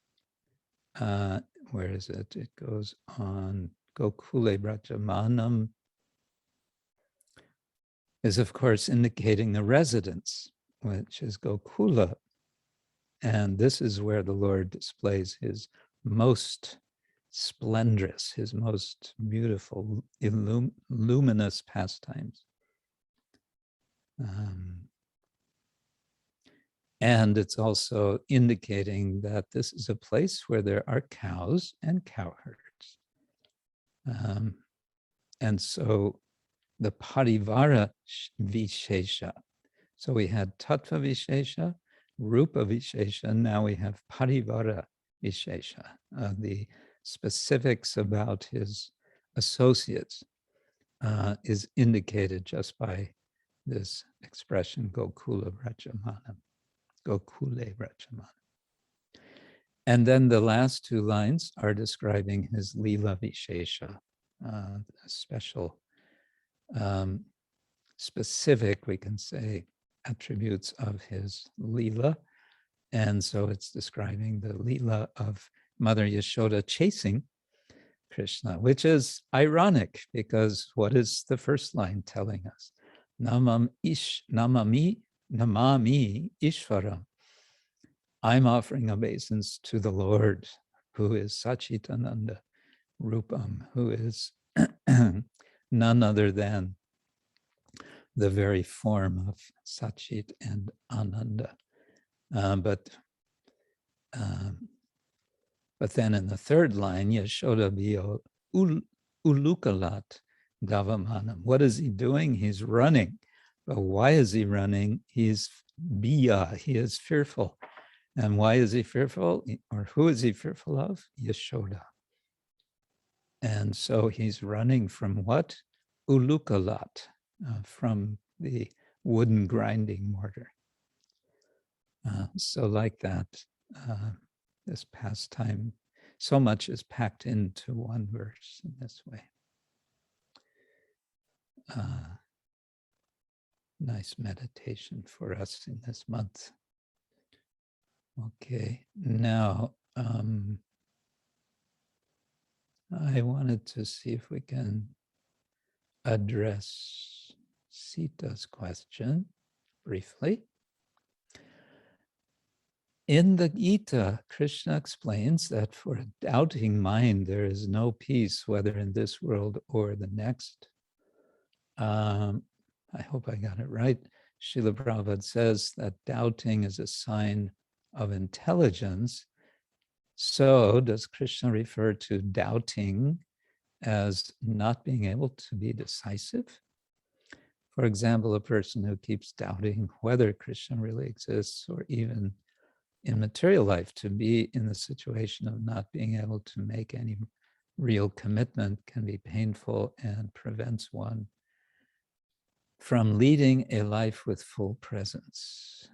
S1: where is it? It goes on. Gokule Brajamanam is, of course, indicating the residence, which is Gokula. And this is where the Lord displays his most splendorous, his most beautiful, luminous pastimes. And it's also indicating that this is a place where there are cows and cowherds. And so the parivara vishesha. So we had tattva vishesha, rupa vishesha, now we have parivara vishesha, the specifics about his associates is indicated just by this expression, Gokula Brajamanam, Gokule Brajamanam. And then the last 2 lines are describing his lila vishesha, special, specific, we can say, attributes of his lila. And so it's describing the lila of Mother Yashoda chasing Krishna, which is ironic because what is the first line telling us? Namami Ishvaram. I'm offering obeisance to the Lord, who is Sachitananda Rupam, who is none other than the very form of Sachit and Ananda. But then in the 3rd line, Yashoda Biyo Ulukalat Davamanam. What is he doing? He's running. But why is he running? He's Biya, he is fearful. And why is he fearful? Or who is he fearful of? Yashoda. And so he's running from what? Ulukalat, from the wooden grinding mortar. So like that, this pastime, so much is packed into one verse in this way. Nice meditation for us in this month. Okay, now I wanted to see if we can address Sita's question briefly. In the Gita, Krishna explains that for a doubting mind, there is no peace, whether in this world or the next. I hope I got it right. Srila Prabhupada says that doubting is a sign of intelligence. So does Krishna refer to doubting as not being able to be decisive? For example, a person who keeps doubting whether Krishna really exists or even in material life, to be in the situation of not being able to make any real commitment can be painful and prevents one from leading a life with full presence.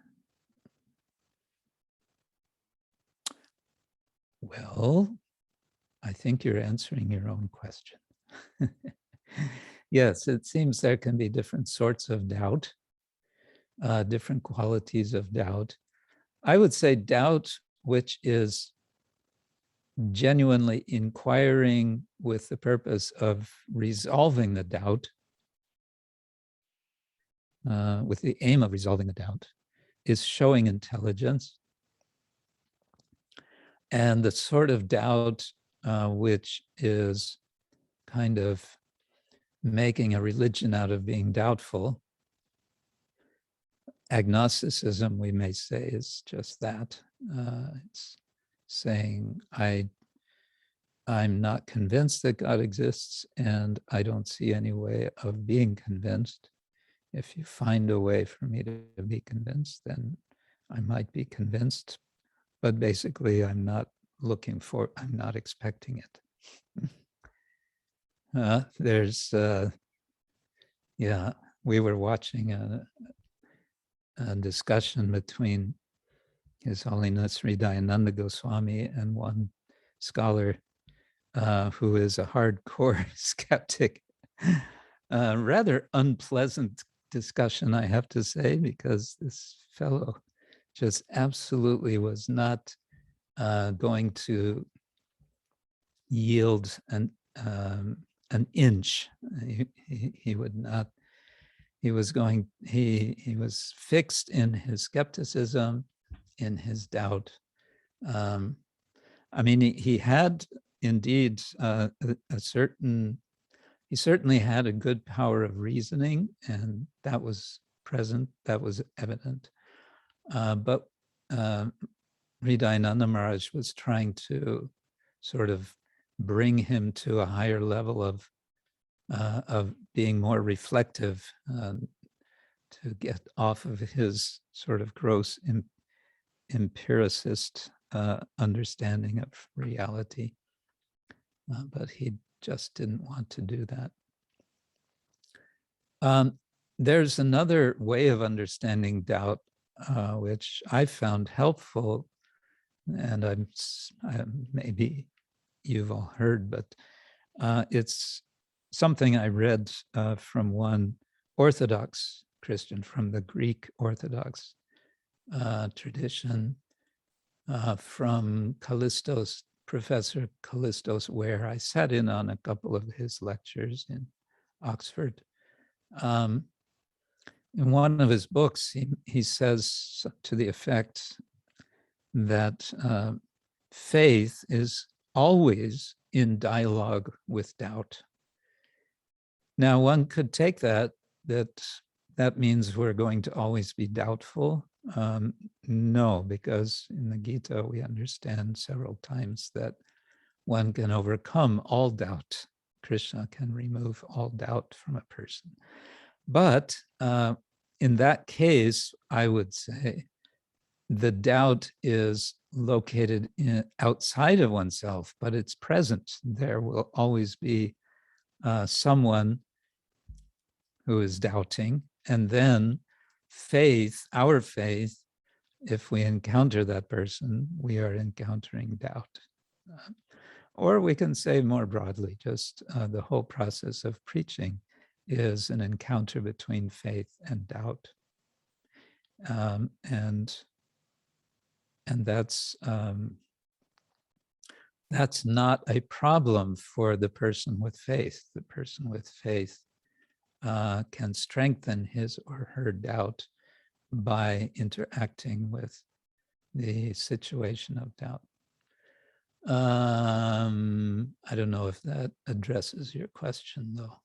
S1: Well, I think you're answering your own question. Yes, it seems there can be different sorts of doubt, different qualities of doubt. I would say doubt, which is genuinely inquiring with the purpose of resolving the doubt, with the aim of resolving the doubt, is showing intelligence. And the sort of doubt which is kind of making a religion out of being doubtful, agnosticism, we may say, is just that. It's saying, I'm not convinced that God exists, and I don't see any way of being convinced. If you find a way for me to be convinced, then I might be convinced. But basically, I'm not expecting it. We were watching a discussion between His Holiness Sri Dayananda Goswami and one scholar who is a hardcore skeptic. Rather unpleasant discussion, I have to say, because this fellow just absolutely was not going to yield an inch. He would not. He was fixed in his skepticism, in his doubt. I mean, he had indeed he certainly had a good power of reasoning, and that was present, that was evident. But Hridayananda Maharaj was trying to sort of bring him to a higher level of being more reflective, to get off of his sort of gross empiricist understanding of reality. But he just didn't want to do that. There's another way of understanding doubt, which I found helpful, and maybe you've all heard, but it's something I read from one Orthodox Christian from the Greek Orthodox tradition, from Callistos, Professor Callistos Ware. I sat in on a couple of his lectures in Oxford. In one of his books, he says to the effect that faith is always in dialogue with doubt. Now, one could take that means we're going to always be doubtful. No, because in the Gita, we understand several times that one can overcome all doubt. Krishna can remove all doubt from a person. But in that case, I would say the doubt is located outside of oneself, but it's present. There will always be someone who is doubting, and then faith, our faith, if we encounter that person, we are encountering doubt. Or we can say more broadly, just the whole process of preaching is an encounter between faith and doubt. And that's not a problem for the person with faith. The person with faith can strengthen his or her doubt by interacting with the situation of doubt. I don't know if that addresses your question, though.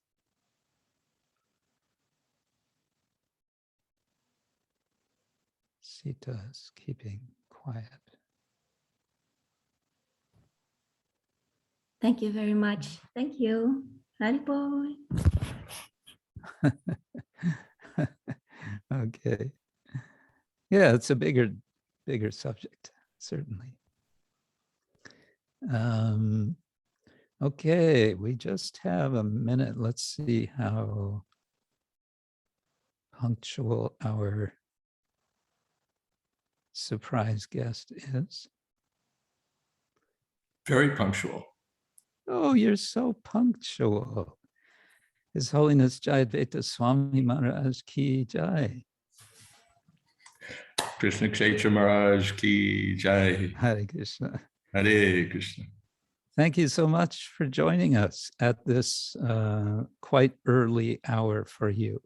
S1: Sita is keeping quiet.
S5: Thank you very much. Thank you. Haribol.
S1: Okay. Yeah, it's a bigger subject. certainly. Okay, we just have a minute. Let's see how punctual our surprise guest is.
S6: Very punctual.
S1: Oh, you're so punctual. His Holiness Jayadvaita Swami Maharaj ki jai.
S6: Krishna Kshetra Maharaj ki jai.
S1: Hare Krishna.
S6: Hare Krishna.
S1: Thank you so much for joining us at this quite early hour for you,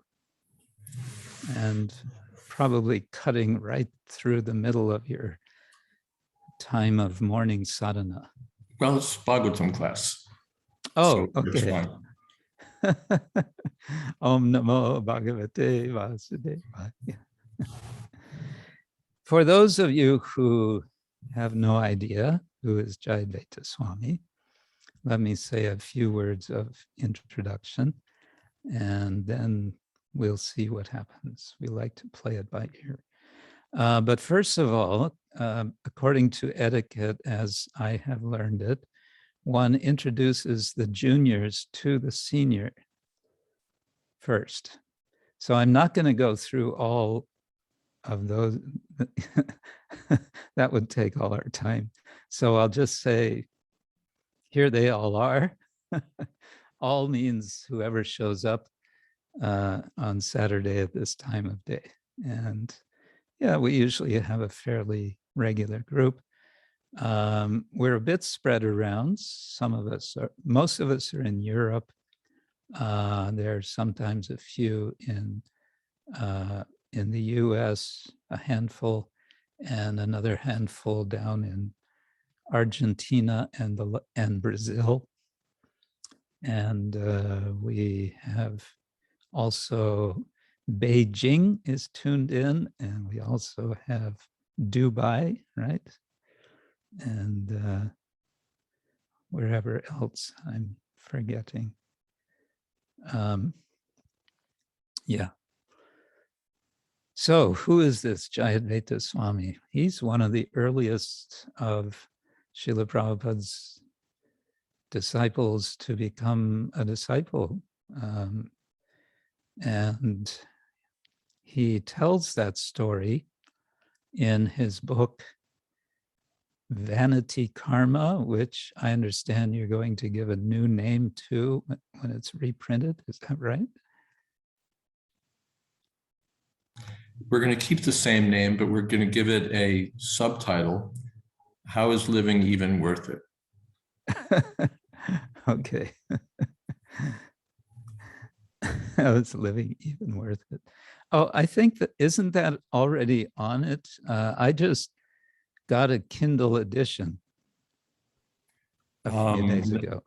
S1: and probably cutting right through the middle of your time of morning sadhana.
S6: Well, it's Bhagavatam class.
S1: Oh,
S6: so it's
S1: okay.
S6: fine.
S1: Om Namo Bhagavate Vasudevaya. For those of you who have no idea who is Jayadvaita Swami, let me say a few words of introduction, and then we'll see what happens. We like to play it by ear. But first of all, according to etiquette, as I have learned it, one introduces the juniors to the senior first. So I'm not going to go through all of those. That would take all our time. So I'll just say, here they all are. All means whoever shows up on Saturday at this time of day. And yeah, we usually have a fairly regular group. We're a bit spread around. Most of us are in Europe. There's sometimes a few in the US, a handful, and another handful down in Argentina and Brazil. And we have also Beijing is tuned in, and we also have Dubai, right? And wherever else I'm forgetting. Yeah. So who is this Jayadvaita Swami? He's one of the earliest of Srila Prabhupada's disciples to become a disciple. And he tells that story in his book, Vanity Karma, which I understand you're going to give a new name to when it's reprinted. Is that right?
S6: We're going to keep the same name, but we're going to give it a subtitle. How is living even worth it?
S1: Okay. How is living even worth it? Oh, I think that, isn't that already on it? I just got a Kindle edition a few days ago.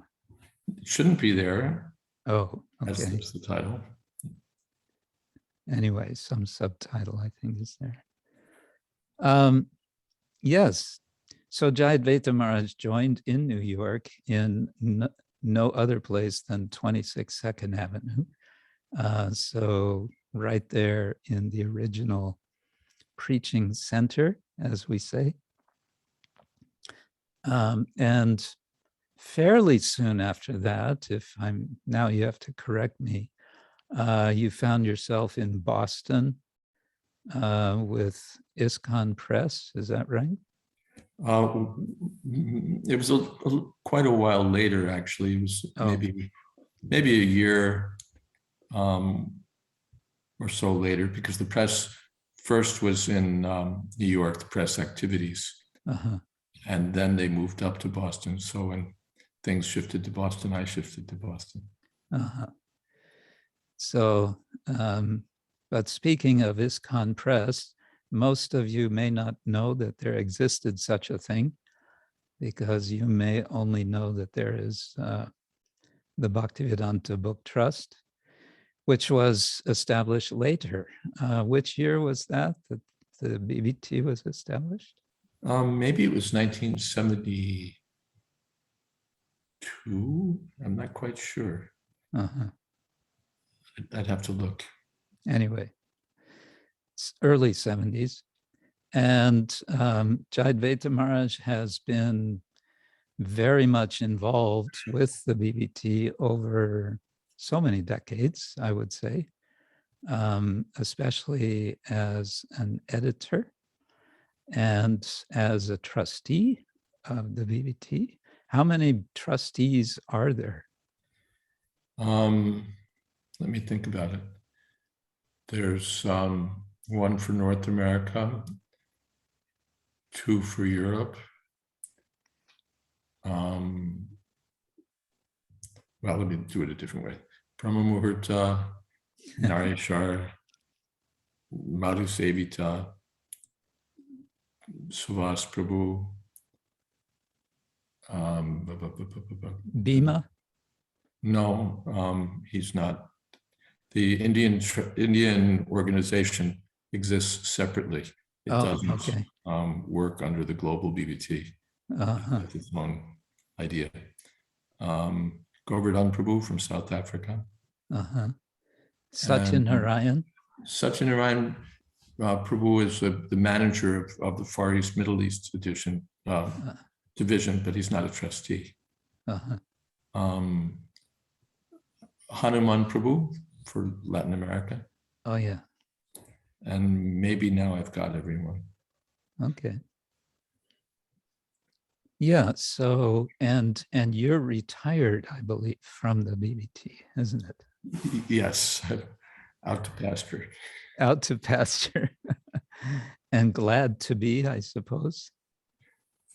S6: It shouldn't be there.
S1: Oh, okay.
S6: That's the title.
S1: Anyway, some subtitle I think is there. Yes. So Jayadvaita Maharaj joined in New York in no other place than 26 2nd Avenue. So right there in the original preaching center, as we say. And fairly soon after that, now you have to correct me, you found yourself in Boston with ISKCON Press, is that right?
S6: It was quite a while later, actually. It was maybe a year or so later, because the press first was in New York, the press activities. And then they moved up to Boston. So when things shifted to Boston, I shifted to Boston.
S1: So, but speaking of ISKCON Press, most of you may not know that there existed such a thing, because you may only know that there is the Bhaktivedanta Book Trust, which was established later. Which year was that the BBT was established?
S6: Maybe it was 1972. I'm not quite sure. I'd have to look.
S1: Anyway, it's early 70s. And Jayadvaita Maharaj has been very much involved with the BBT over so many decades, I would say, especially as an editor and as a trustee of the BBT. How many trustees are there?
S6: Let me think about it. There's one for North America, 2 for Europe. Well, let me do it a different way. Brahma-muhurta, Nareshwar, Madhu Sevita, Suvas Prabhu,
S1: Bhima?
S6: No, he's not. The Indian organization exists separately. It doesn't work under the global BBT. It's its own idea. Govardhan Prabhu from South Africa.
S1: Satyanarayan?
S6: Satyanarayan Prabhu is the manager of the Far East Middle East division, but he's not a trustee. Hanuman Prabhu for Latin America.
S1: Oh, yeah.
S6: And maybe now I've got everyone.
S1: Okay. Yeah, so, and you're retired, I believe, from the BBT, isn't it?
S6: Yes, out to pasture.
S1: Out to pasture. And glad to be, I suppose.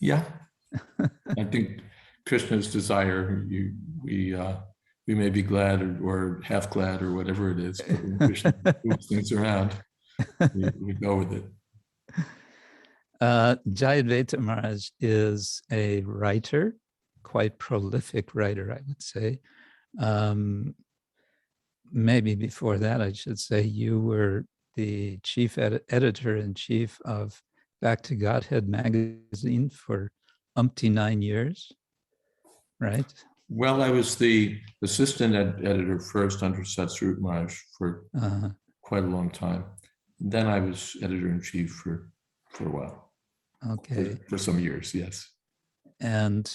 S6: Yeah. I think Krishna's desire, we may be glad or half glad or whatever it is, but when Krishna moves things around, we go with it.
S1: Jayadvaita Maharaj is a writer, quite prolific writer, I would say. Maybe before that, I should say you were the chief editor-in-chief of Back to Godhead magazine for umpty 9 years, right?
S6: Well, I was the assistant editor first under Satsvarup Maharaj for quite a long time. Then I was editor-in-chief for a while.
S1: Okay.
S6: For some years, yes.
S1: And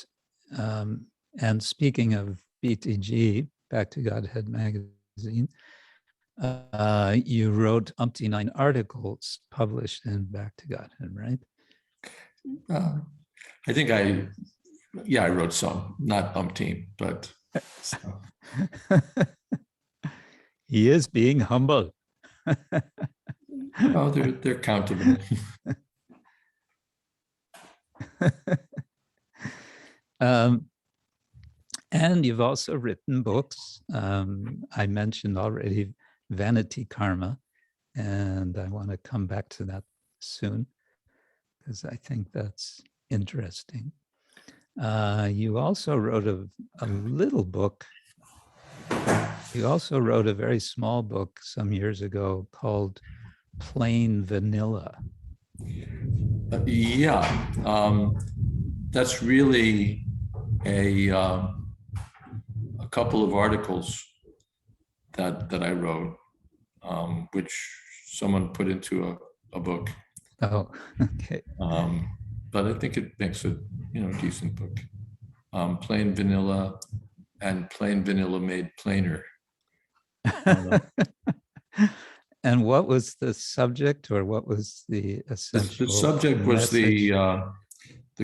S1: speaking of BTG, Back to Godhead magazine, you wrote umpty 9 articles published in Back to Godhead, right?
S6: I think I wrote some, not umpteen, but. So.
S1: He is being humble.
S6: Oh, they're countable.
S1: And you've also written books. I mentioned already Vanity Karma, and I want to come back to that soon because I think that's interesting. You also wrote a little book. You also wrote a very small book some years ago called Plain Vanilla.
S6: That's really a couple of articles that I wrote, which someone put into a book.
S1: Oh, okay.
S6: But I think it makes a decent book. Plain Vanilla and Plain Vanilla Made Plainer.
S1: And what was the subject, or what was the essential?
S6: The subject was the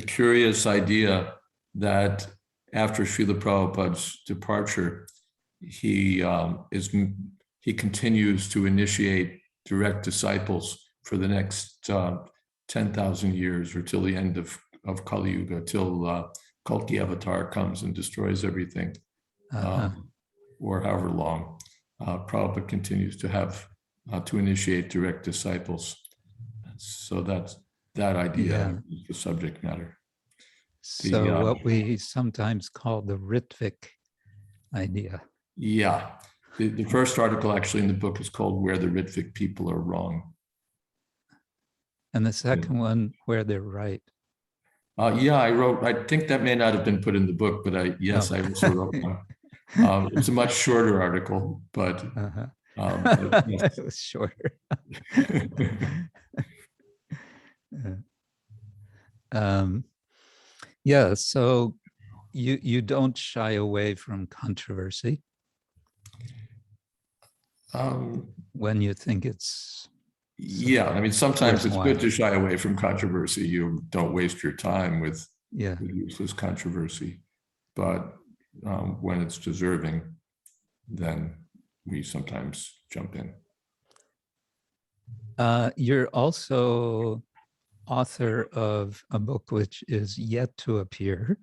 S6: curious idea that after Srila Prabhupada's departure, he continues to initiate direct disciples for the next 10,000 years, or till the end of Kali Yuga, till Kalki Avatar comes and destroys everything, or however long. Prabhupada continues to have to initiate direct disciples. So that idea is the subject matter.
S1: So what we sometimes call the Ritvik idea.
S6: Yeah. The first article actually in the book is called Where the Ritvik People Are Wrong.
S1: And the second one, Where They're Right.
S6: I think that may not have been put in the book, but I also wrote one. It's a much shorter article, but
S1: it was shorter. Yeah, so you don't shy away from controversy when you think it's
S6: yeah, I mean, sometimes it's good
S1: worthwhile.
S6: to shy away from controversy. You don't waste your time with
S1: Yeah.
S6: useless controversy. But when it's deserving, then we sometimes jump in.
S1: You're also author of a book which is yet to appear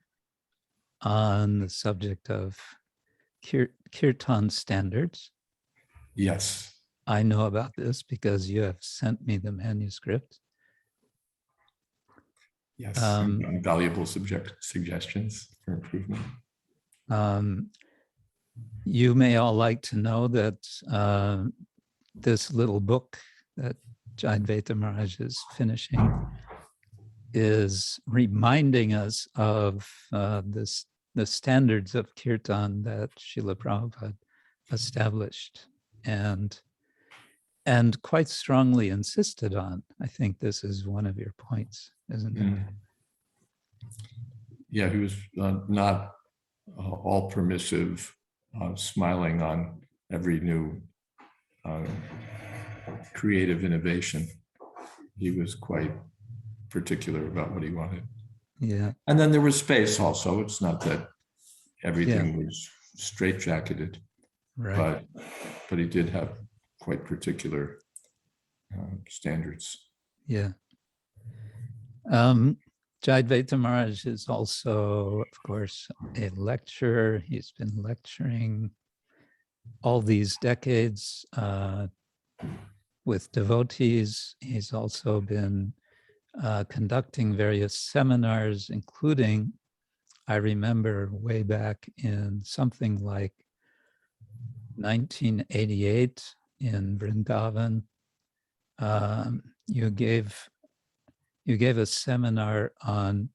S1: on the subject of kirtan standards.
S6: Yes.
S1: I know about this because you have sent me the manuscript.
S6: Yes, valuable suggestions for improvement.
S1: You may all like to know that this little book that Jayadvaita Maharaj is finishing is reminding us of the standards of kirtan that Srila Prabhupada established and quite strongly insisted on. I think this is one of your points, isn't it?
S6: Yeah, he was not all permissive, smiling on every new creative innovation. He was quite particular about what he wanted.
S1: Yeah.
S6: And then there was space also. It's not that everything was straitjacketed,
S1: Right.
S6: but he did have quite particular standards.
S1: Yeah. Jayadvaita Maharaj is also, of course, a lecturer. He's been lecturing all these decades with devotees. He's also been conducting various seminars, including, I remember way back in something like 1988 in Vrindavan, you gave a seminar on,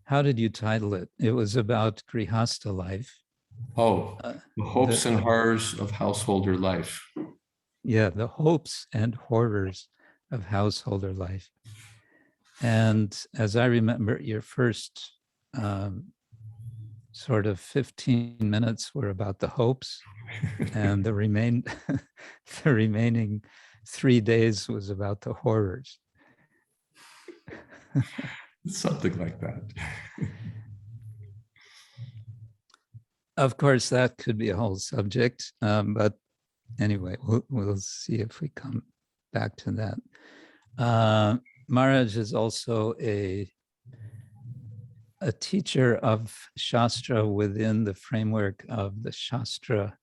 S1: how did you title it? It was about grihastha life.
S6: Oh, the hopes and horrors of householder life.
S1: Yeah, the hopes and horrors of householder life. And as I remember, your first sort of 15 minutes were about the hopes, and the remaining 3 days was about the horrors.
S6: Something like that.
S1: Of course, that could be a whole subject, but anyway, we'll see if we come back to that. Maharaj is also a teacher of Shastra within the framework of the Shastra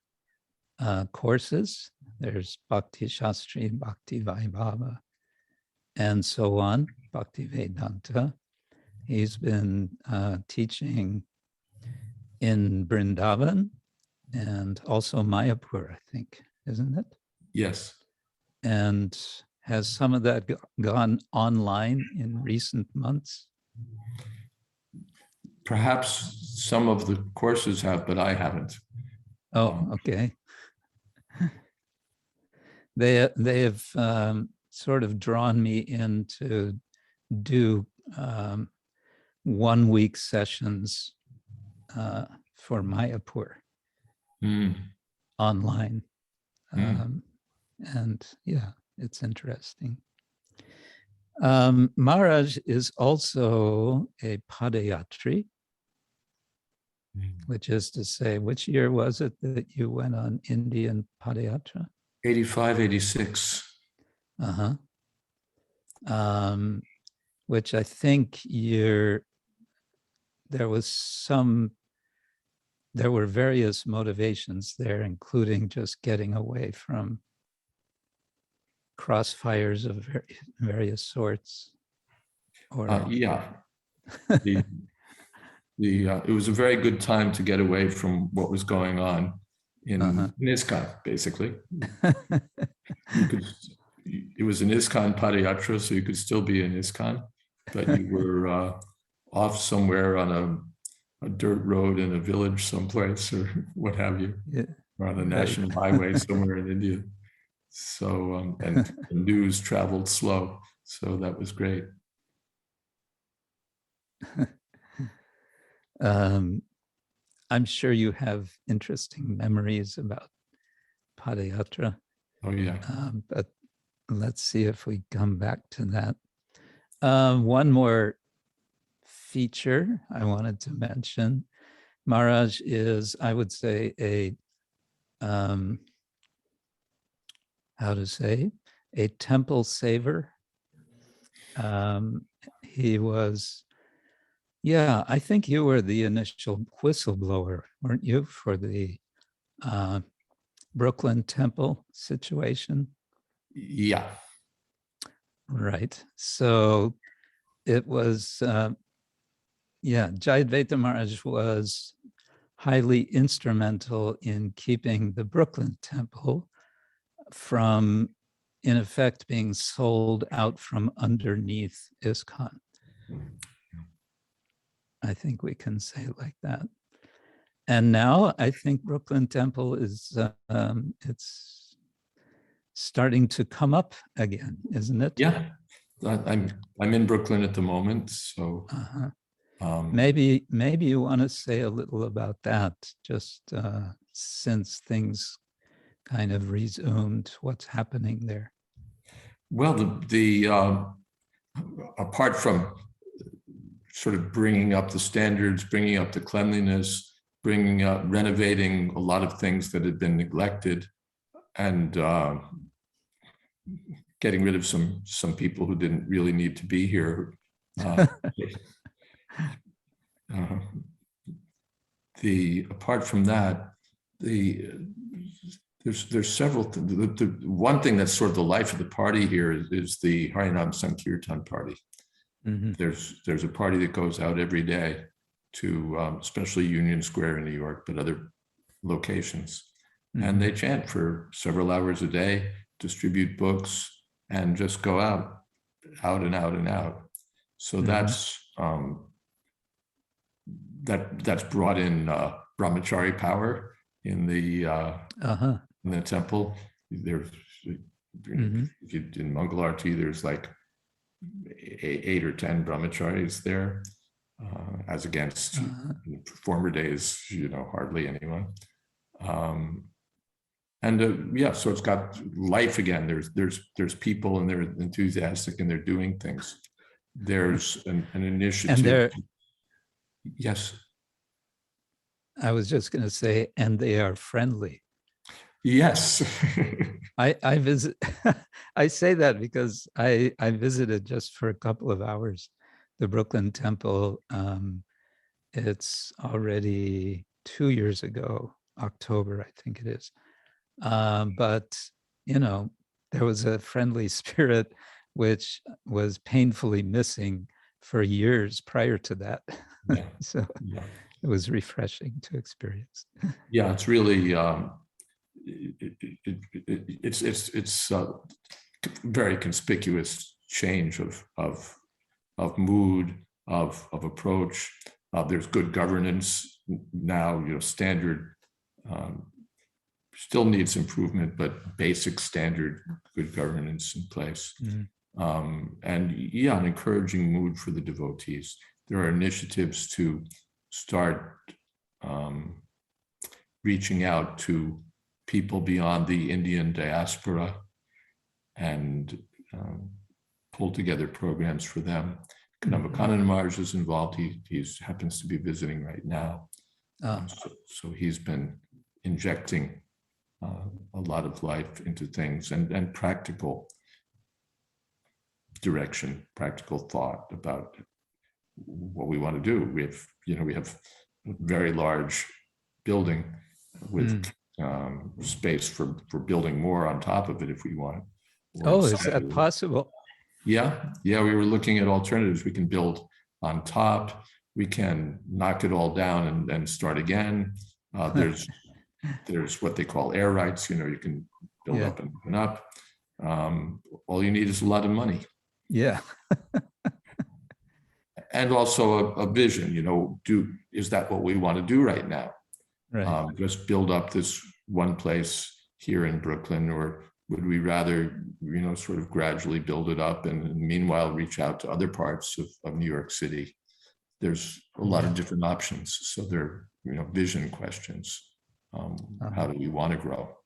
S1: courses. There's Bhakti Shastri, Bhakti Vaibhava, and so on, Bhakti Vedanta. He's been teaching in Vrindavan and also Mayapur, I think, isn't it?
S6: Yes.
S1: And has some of that gone online in recent months?
S6: Perhaps some of the courses have, but I haven't.
S1: Oh, okay. They have sort of drawn me in to do 1 week sessions for Mayapur online. And yeah, it's interesting. Maharaj is also a padayatri, which is to say, which year was it that you went on Indian padayatra?
S6: 85, 86.
S1: Which I think there were various motivations there, including just getting away from crossfires of various sorts. Or
S6: yeah, it was a very good time to get away from what was going on in ISKCON, basically. It was an ISKCON padayatra, so you could still be in ISKCON, but you were off somewhere on a dirt road in a village someplace or what have you, or on a national highway somewhere in India. So, and the news traveled slow, so that was great.
S1: I'm sure you have interesting memories about Padayatra.
S6: Oh, yeah.
S1: But let's see if we come back to that. One more feature I wanted to mention. Maharaj is, I would say, a temple saver. He was, I think you were the initial whistleblower, weren't you, for the Brooklyn temple situation?
S6: Yeah.
S1: Right. So it was, Jayadvaita Maharaj was highly instrumental in keeping the Brooklyn temple from, in effect, being sold out from underneath ISKCON. I think we can say it like that. And now I think Brooklyn Temple is, it's starting to come up again, isn't it?
S6: Yeah, I'm in Brooklyn at the moment, so
S1: maybe you want to say a little about that, just since things kind of resumed, what's happening there?
S6: Well, the apart from sort of bringing up the standards, bringing up the cleanliness, bringing up, renovating a lot of things that had been neglected, and getting rid of some people who didn't really need to be here. Apart from that, there's several things. The one thing that's sort of the life of the party here is the Harinam Sankirtan party.
S1: Mm-hmm.
S6: There's a party that goes out every day to especially Union Square in New York, but other locations. Mm-hmm. And they chant for several hours a day, distribute books, and just go out and out and out. So mm-hmm. That's brought in brahmachari power in the temple. There's mm-hmm. in Mangal Arati, there's like 8 or 10 brahmacharis there, as against former days, hardly anyone. So it's got life again. There's people, and they're enthusiastic, and they're doing things. There's an initiative. Yes.
S1: I was just going to say, and they are friendly.
S6: Yes.
S1: I visit. I say that because I visited just for a couple of hours the Brooklyn Temple. It's already 2 years ago, October, I think it is. But there was a friendly spirit which was painfully missing for years prior to that. Yeah. So yeah. It was refreshing to experience.
S6: Yeah, it's really it's a very conspicuous change of mood, of approach. There's good governance now. Standard still needs improvement, but basic standard good governance in place. Mm-hmm. And an encouraging mood for the devotees. There are initiatives to start reaching out to people beyond the Indian diaspora and pull together programs for them. Kanamakanana Maharaj is involved. He happens to be visiting right now. So he's been injecting a lot of life into things and practical direction, practical thought about what we want to do. We have a very large building with space for building more on top of it if we want.
S1: Is that possible?
S6: Yeah, we were looking at alternatives. We can build on top. We can knock it all down and start again. There's what they call air rights. You can build up and up. All you need is a lot of money.
S1: Yeah.
S6: And also a vision. Is that what we want to do right now?
S1: Right.
S6: Just build up this one place here in Brooklyn, or would we rather, sort of gradually build it up and meanwhile reach out to other parts of New York City? there's a lot of different options. So they're, vision questions. How do we want to grow?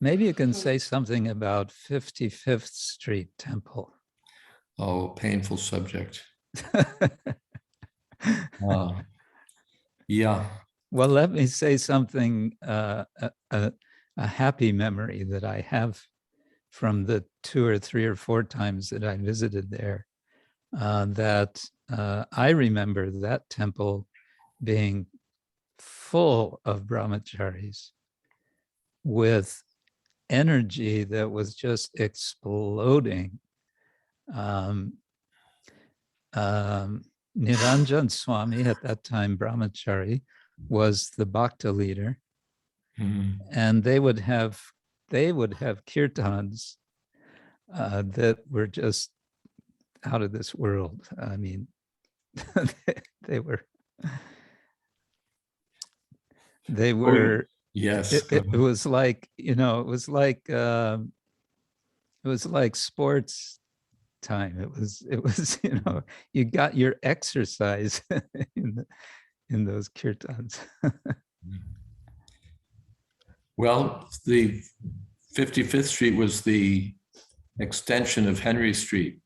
S1: Maybe you can say something about 55th Street Temple.
S6: Oh, painful subject. Yeah.
S1: Well, let me say something, a happy memory that I have from the 2 or 3 or 4 times that I visited there, that I remember that temple being full of brahmacharis with energy that was just exploding. Niranjan Swami, at that time brahmachari, was the bhakta leader, and they would have kirtans that were just out of this world. I mean, they were.
S6: Yes.
S1: It was like, it was like sports time. It was, you got your exercise in those kirtans.
S6: Well, the 55th Street was the extension of Henry Street.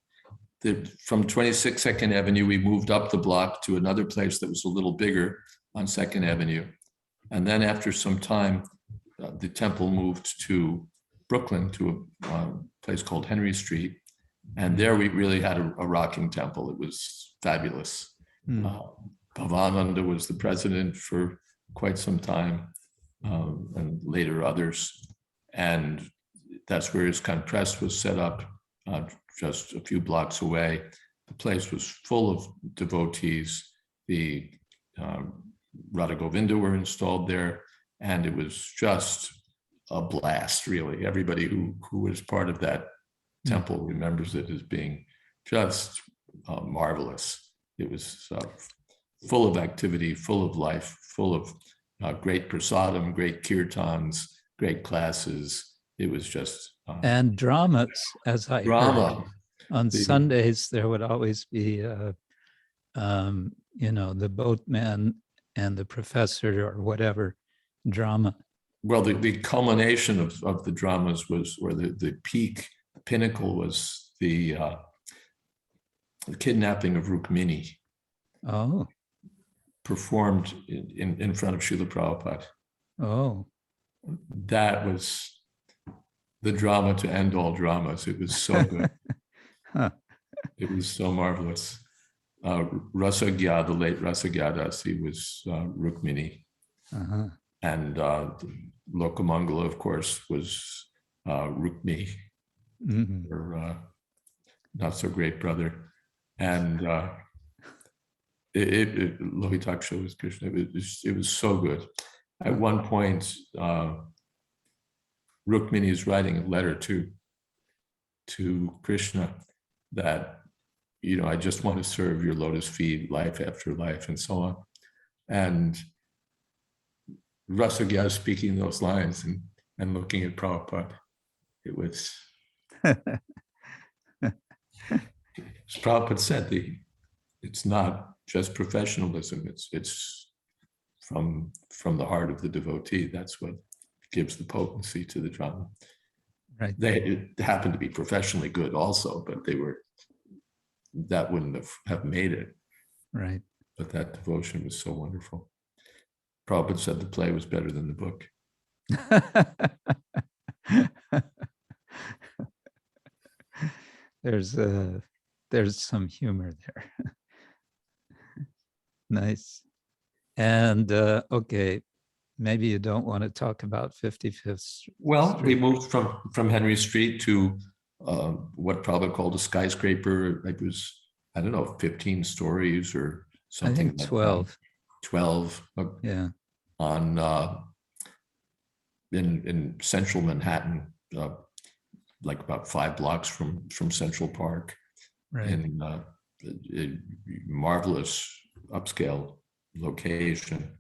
S6: From 26 2nd Avenue, we moved up the block to another place that was a little bigger on 2nd Avenue. And then after some time, the temple moved to Brooklyn, to a place called Henry Street. And there we really had a rocking temple. It was fabulous. Bhavananda was the president for quite some time, and later others. And that's where his press was set up, just a few blocks away. The place was full of devotees. The Radha Govinda were installed there, and it was just a blast, really. Everybody who was part of that temple remembers it as being just marvelous. It was full of activity, full of life, full of great prasadam, great kirtans, great classes. It was just
S1: and dramas, as I
S6: drama.
S1: heard. On Sundays, there would always be, the boatman and the professor or whatever drama.
S6: Well, the culmination of the dramas was, or the peak, the pinnacle was the kidnapping of Rukmini.
S1: Oh.
S6: Performed in front of Srila Prabhupada.
S1: Oh.
S6: That was the drama to end all dramas. It was so good. It was so marvelous. Rasagya, the late Rasagya Dasi, was Rukmini. And Lokamangala, of course, was Rukmi, her not so great brother. And Lohitaksha was Krishna. It was so good. At one point, Rukmini is writing a letter to Krishna that, I just want to serve your lotus feet life after life, and so on. And Rasagya is speaking those lines and looking at Prabhupada. It was, as Prabhupada said, it's not just professionalism, it's from the heart of the devotee. That's what gives the potency to the drama.
S1: Right.
S6: They happened to be professionally good also, but that wouldn't have made it.
S1: Right.
S6: But that devotion was so wonderful. Prabhupada said the play was better than the book.
S1: There's some humor there. Nice. And okay, maybe you don't want to talk about 55th Street.
S6: Well, we moved from Henry Street to what Prabhupada called a skyscraper. It was, 15 stories or something.
S1: I think 12.
S6: 12.
S1: Yeah.
S6: On in central Manhattan, like about 5 blocks from Central Park.
S1: Right.
S6: In a marvelous upscale location.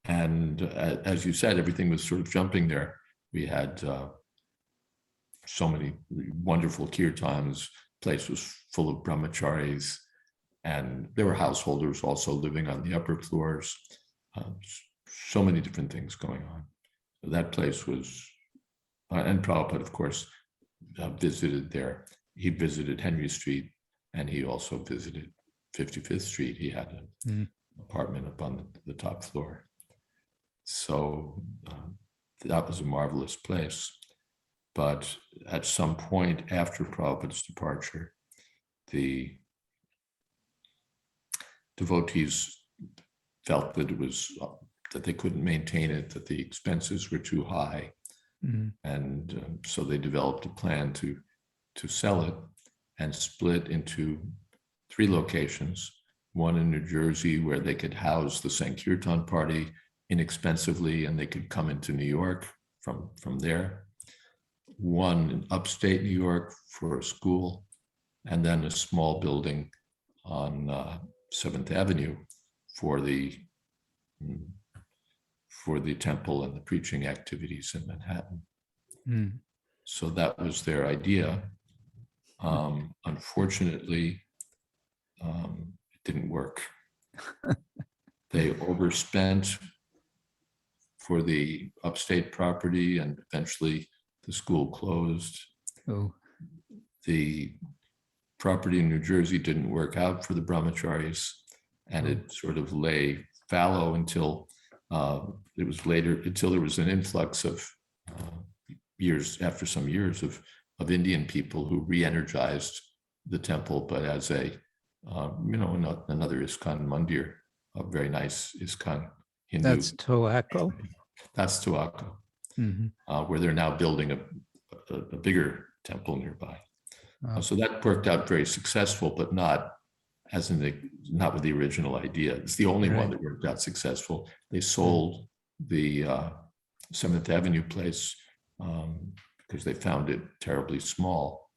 S6: And as you said, everything was sort of jumping there. We had so many wonderful kirtans, place was full of brahmacharis, and there were householders also living on the upper floors. So many different things going on. So that place was, and Prabhupada, of course, visited there. He visited Henry Street, and he also visited 55th Street. He had an apartment up on the top floor. So that was a marvelous place. But at some point after Prabhupada's departure, the devotees felt that it was that they couldn't maintain it, that the expenses were too high, and so they developed a plan to sell it and split into 3 locations. One in New Jersey, where they could house the Sankirtan party inexpensively, and they could come into New York from there. One in upstate New York for a school, and then a small building on 7th Avenue for the temple and the preaching activities in Manhattan. So that was their idea. Unfortunately, it didn't work. They overspent for the upstate property, and eventually the school closed.
S1: Oh.
S6: The property in New Jersey didn't work out for the brahmacharis, and it sort of lay fallow until it was later, until there was an influx of years, after some years of Indian people who re-energized the temple, but as a, another ISKCON mandir, a very nice ISKCON Hindu.
S1: That's Toaco?
S6: That's Toaco, where they're now building a bigger temple nearby. So that worked out very successful, but not with the original idea. It's the only one that worked out successful. They sold the 7th Avenue place because they found it terribly small.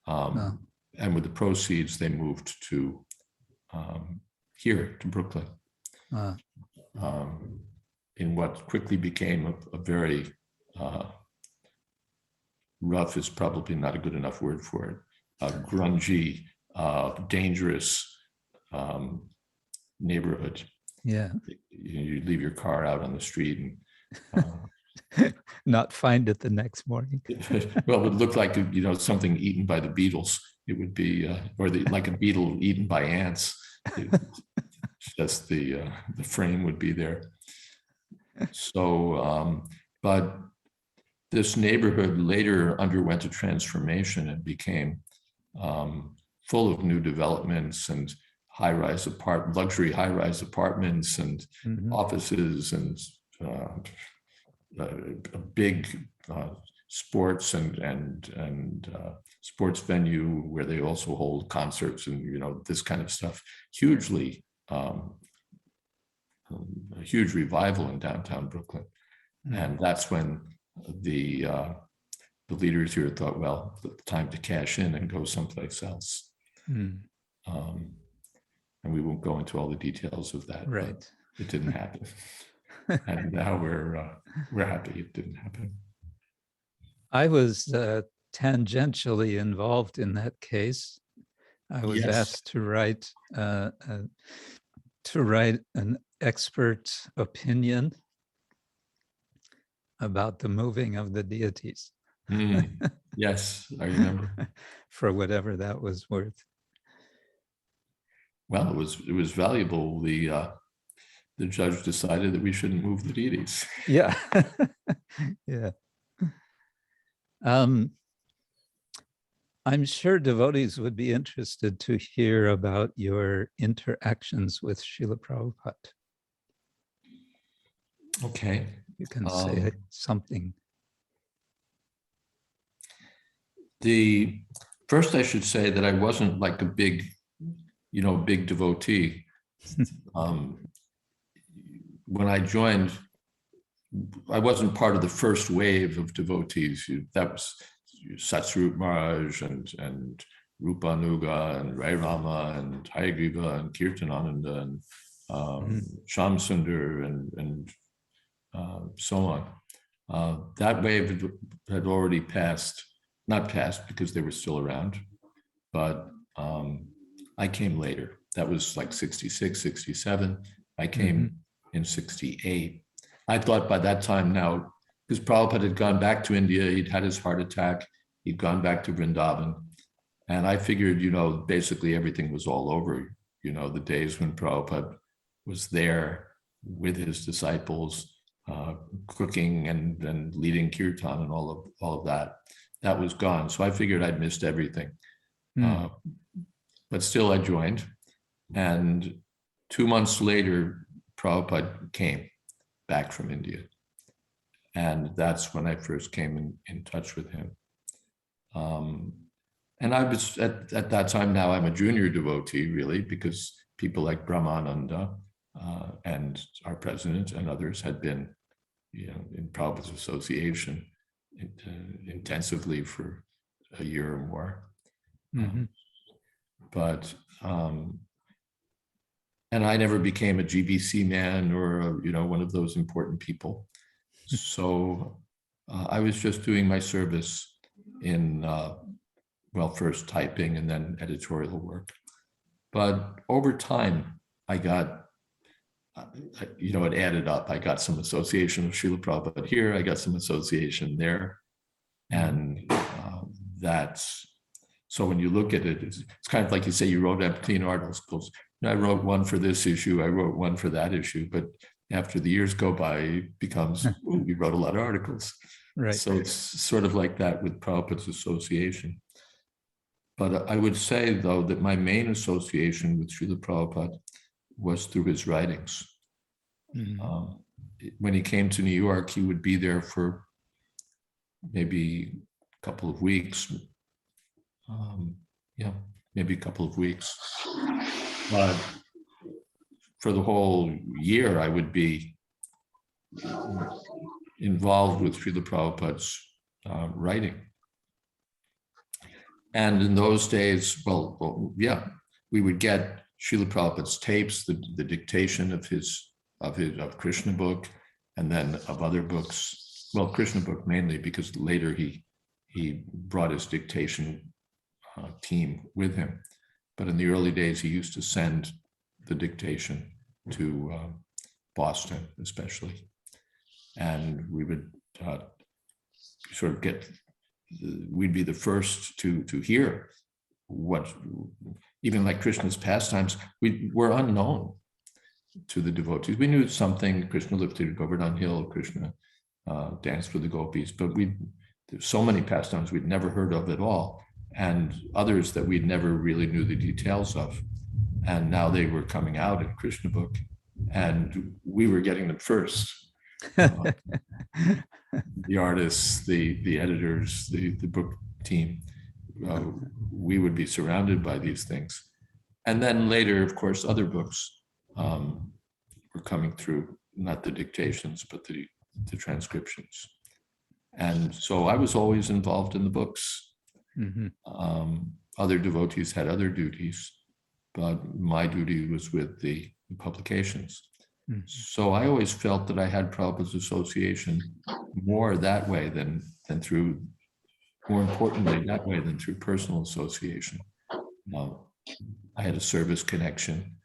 S6: And with the proceeds, they moved to here, to Brooklyn, in what quickly became a very rough is probably not a good enough word for it, grungy, dangerous neighborhood.
S1: Yeah.
S6: You leave your car out on the street and
S1: not find it the next morning.
S6: Well, it would look like something eaten by the beetles. It would be, like a beetle eaten by ants. Just the frame would be there. So, but this neighborhood later underwent a transformation and became full of new developments and luxury high-rise apartments and offices and a big sports and sports venue where they also hold concerts and this kind of stuff. A huge revival in downtown Brooklyn, and that's when the leaders here thought, well, time to cash in and go someplace else. And we won't go into all the details of that.
S1: Right.
S6: It didn't happen. And now we're happy it didn't happen.
S1: I was tangentially involved in that case. I was asked to write an expert opinion about the moving of the deities.
S6: Yes, I remember.
S1: For whatever that was worth.
S6: Well, it was valuable. The judge decided that we shouldn't move the deities.
S1: Yeah. Yeah. I'm sure devotees would be interested to hear about your interactions with Srila Prabhupada.
S6: Okay.
S1: You can say something.
S6: First, I should say that I wasn't like a big devotee. When I joined, I wasn't part of the first wave of devotees. That was Satsvarup Maharaj and Rupanuga and Rai Rama and Hayagriva and Kirtanananda and Shamsundar and so on. That wave had already passed, not passed because they were still around, but I came later. That was like 66, 67. I came in 68. I thought by that time now, because Prabhupada had gone back to India, he'd had his heart attack, he'd gone back to Vrindavan. And I figured, basically everything was all over. The days when Prabhupada was there with his disciples, cooking and leading kirtan and all of that was gone. So I figured I'd missed everything. But still I joined. And 2 months later, Prabhupada came back from India. And that's when I first came in touch with him. And I was at that time, now I'm a junior devotee, really, because people like Brahmananda and our president and others had been, in Prabhupada's association intensively for a year or more. And I never became a GBC man or one of those important people. So I was just doing my service in first typing and then editorial work. But over time, I got, it added up. I got some association with Srila Prabhupada here, I got some association there. And so when you look at it, it's kind of like you say you wrote 15 articles. I wrote one for this issue, I wrote one for that issue, but after the years go by, it becomes, we wrote a lot of articles.
S1: Right.
S6: So it's sort of like that with Prabhupada's association. But I would say, though, that my main association with Srila Prabhupada was through his writings. When he came to New York, he would be there for maybe a couple of weeks. Maybe a couple of weeks. But for the whole year, I would be involved with Srila Prabhupada's writing. And in those days, we would get Srila Prabhupada's tapes, the dictation of Krishna book, and then of other books. Well, Krishna book mainly, because later he brought his dictation team with him. But in the early days, he used to send the dictation to Boston, especially. And we would sort of we'd be the first to hear what, even like Krishna's pastimes, we were unknown to the devotees. We knew something, Krishna lifted a Govardhan hill, Krishna danced with the gopis, but there's so many pastimes we'd never heard of at all, and others that we'd never really knew the details of. And now they were coming out in Krishna book, and we were getting them first. The artists, the editors, the book team, we would be surrounded by these things. And then later, of course, other books were coming through, not the dictations, but the transcriptions. And so I was always involved in the books. Other devotees had other duties, but my duty was with the publications. So I always felt that I had Prabhupada's association more that way than through, more importantly, that way than through personal association. I had a service connection.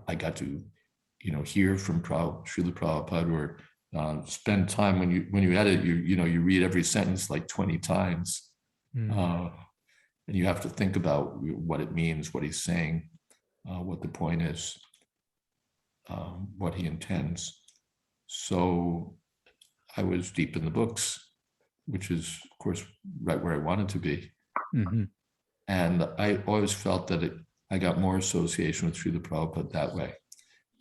S6: I got to, hear from Srila Prabhupada, or spend time when you edit, you read every sentence like 20 times. And you have to think about what it means, what he's saying, what the point is, what he intends. So I was deep in the books, which is, of course, right where I wanted to be. And I always felt that I got more association with Srila Prabhupada that way.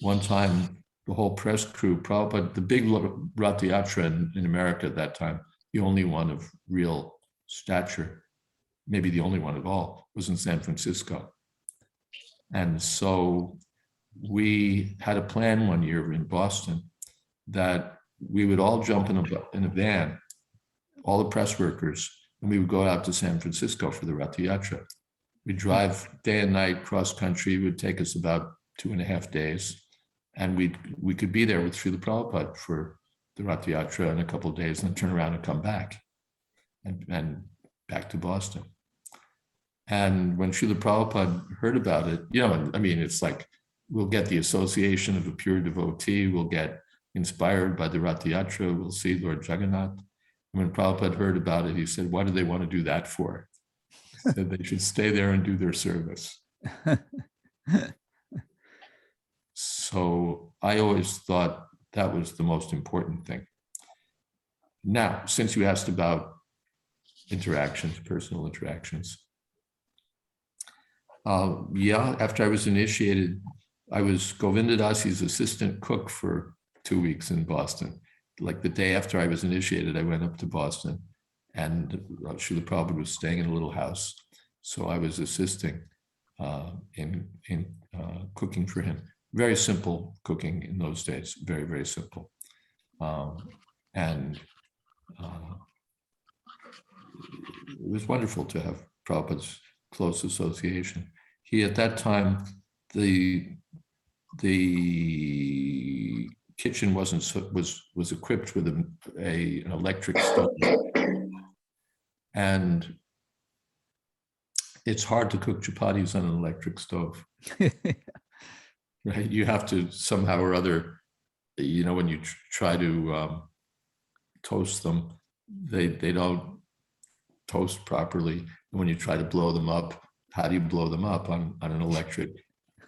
S6: One time, the whole press crew, Prabhupada, the big Rath Yatra in America at that time, the only one of real stature, maybe the only one at all, was in San Francisco. And so we had a plan one year in Boston that we would all jump in a van, all the press workers, and we would go out to San Francisco for the Rath Yatra. We'd drive day and night cross country. It would take us about 2.5 days. And we could be there with Srila Prabhupada for the Rath Yatra in a couple of days, and then turn around and come back and back to Boston. And when Srila Prabhupada heard about it, I mean, it's like, we'll get the association of a pure devotee, we'll get inspired by the Rath Yatra, we'll see Lord Jagannath. And when Prabhupada heard about it, he said, what do they want to do that for? He said they should stay there and do their service. So I always thought that was the most important thing. Now, since you asked about interactions, personal interactions, after I was initiated, I was Govinda Dasi's assistant cook for 2 weeks in Boston. Like the day after I was initiated, I went up to Boston, and Srila Prabhupada was staying in a little house. So I was assisting in cooking for him. Very simple cooking in those days, very, very simple. And it was wonderful to have Prabhupada's close association. He, at that time, the kitchen was equipped with an electric stove, and it's hard to cook chapatis on an electric stove. Right? You have to somehow or other, when you try to toast them, they don't toast properly. And when you try to blow them up, how do you blow them up on an electric?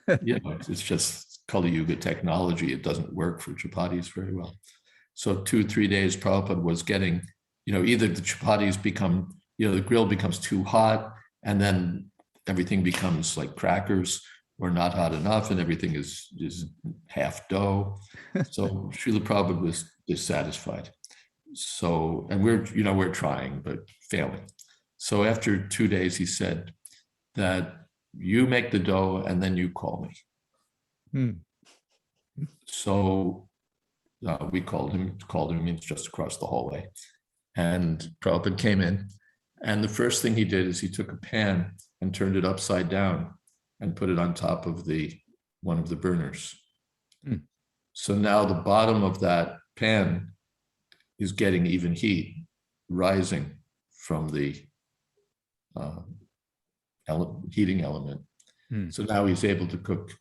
S6: It's just Kali Yuga technology. It doesn't work for chapatis very well. So 2-3 days, Prabhupada was getting, either the chapatis become, the grill becomes too hot, and then everything becomes like crackers, or not hot enough, and everything is half dough. So Srila Prabhupada was dissatisfied. So, and we're trying, but failing. So after 2 days, he said that you make the dough and then you call me. So we called him means just across the hallway. And Prabhupada came in, and the first thing he did is he took a pan and turned it upside down and put it on top of one of the burners. So now the bottom of that pan is getting even heat rising from the heating element. So now he's able to cook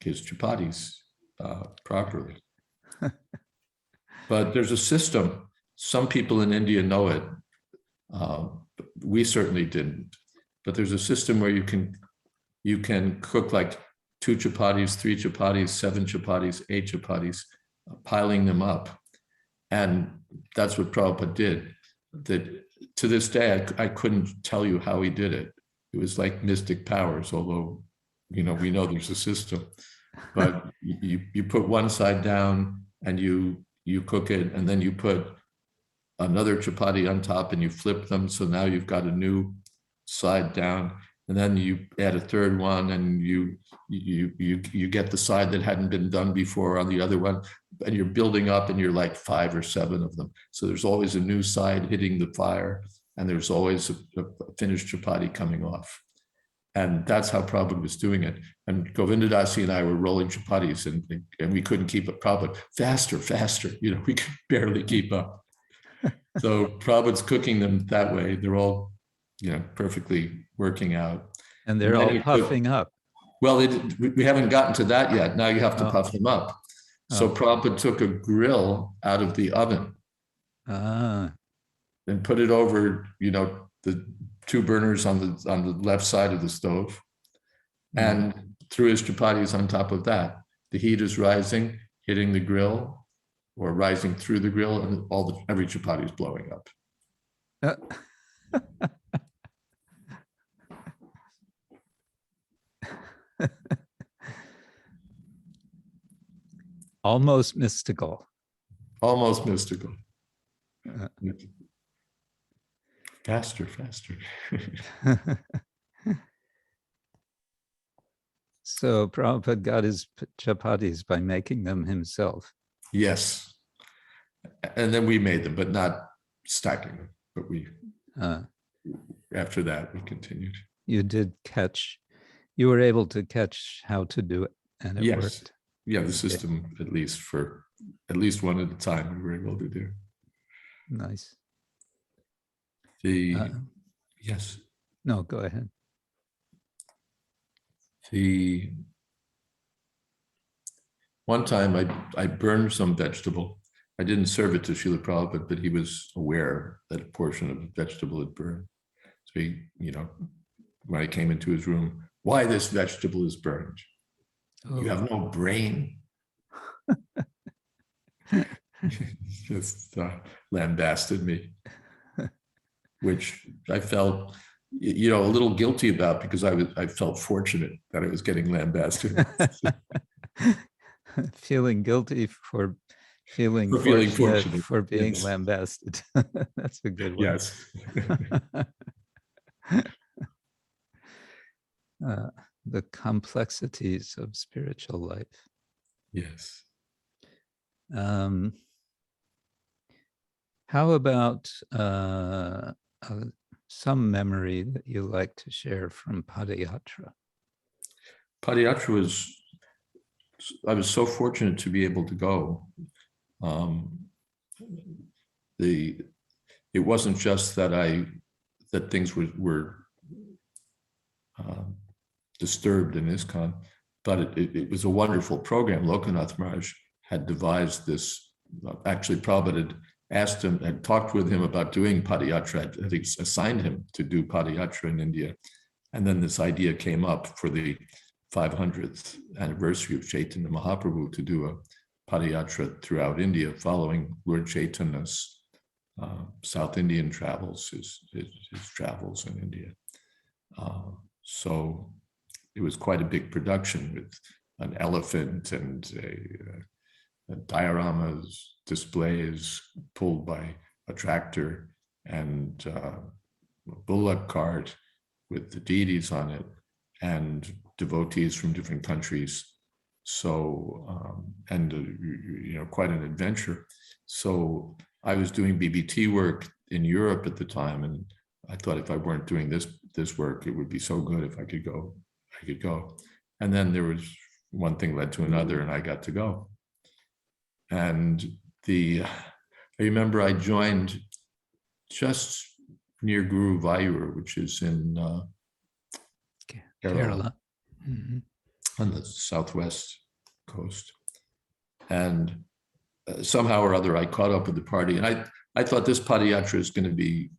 S6: his chapatis properly. But there's a system. Some people in India know it. We certainly didn't. But there's a system where you can cook like 2 chapatis, 3 chapatis, 7 chapatis, 8 chapatis, piling them up. And that's what Prabhupada did. That to this day, I couldn't tell you how he did it. It was like mystic powers, although, we know there's a system. But you put one side down and you cook it, and then you put another chapati on top and you flip them. So now you've got a new side down. And then you add a third one, and you get the side that hadn't been done before on the other one, and you're building up, and you're like 5 or 7 of them. So there's always a new side hitting the fire, and there's always a finished chapati coming off. And that's how Prabhupada was doing it. And Govinda Dasi and I were rolling chapatis, and we couldn't keep up. Prabhupada, faster, we could barely keep up. So Prabhupada's cooking them that way. They're all perfectly working out.
S1: And they're all puffing up.
S6: Well, we haven't gotten to that yet. Now you have to puff them up. So Prabhupada took a grill out of the oven and put it over, the 2 burners on the left side of the stove, and threw his chapatis on top of that. The heat is rising, hitting the grill, or rising through the grill, and every chapati is blowing up.
S1: Almost mystical.
S6: Almost mystical. Faster.
S1: So Prabhupada got his chapatis by making them himself.
S6: Yes. And then we made them, but not stacking them. But we, after that, we continued.
S1: You were able to catch how to do it, and it worked.
S6: Yeah, the system, at least one at a time, we were able to do.
S1: Nice.
S6: Yes.
S1: No, go ahead.
S6: One time I burned some vegetable. I didn't serve it to Srila Prabhupada, but he was aware that a portion of the vegetable had burned. So he, when I came into his room, why this vegetable is burned? Oh. You have no brain. Just lambasted me, which I felt, a little guilty about, because I felt fortunate that I was getting lambasted.
S1: Feeling guilty for feeling fortunate for being lambasted. That's a good one.
S6: Yes.
S1: The complexities of spiritual life.
S6: Yes.
S1: How about some memory that you like to share from Padayatra?
S6: Padayatra I was so fortunate to be able to go. It wasn't just that things were disturbed in ISKCON, but it was a wonderful program. Lokanath Maharaj had devised this. Actually, Prabhupada had talked with him about doing Padayatra, had assigned him to do Padayatra in India. And then this idea came up for the 500th anniversary of Chaitanya Mahaprabhu to do a Padayatra throughout India, following Lord Chaitanya's South Indian travels, his travels in India. So it was quite a big production with an elephant and dioramas, displays pulled by a tractor, and a bullock cart with the deities on it, and devotees from different countries. So, quite an adventure. So I was doing BBT work in Europe at the time, and I thought if I weren't doing this work, it would be so good if I could go. And then there was one thing led to another, and I got to go. And I remember I joined just near Guru Vayur, which is in Kerala. Mm-hmm. On the southwest coast. And somehow or other, I caught up with the party, and I thought this Padayatra is going to be,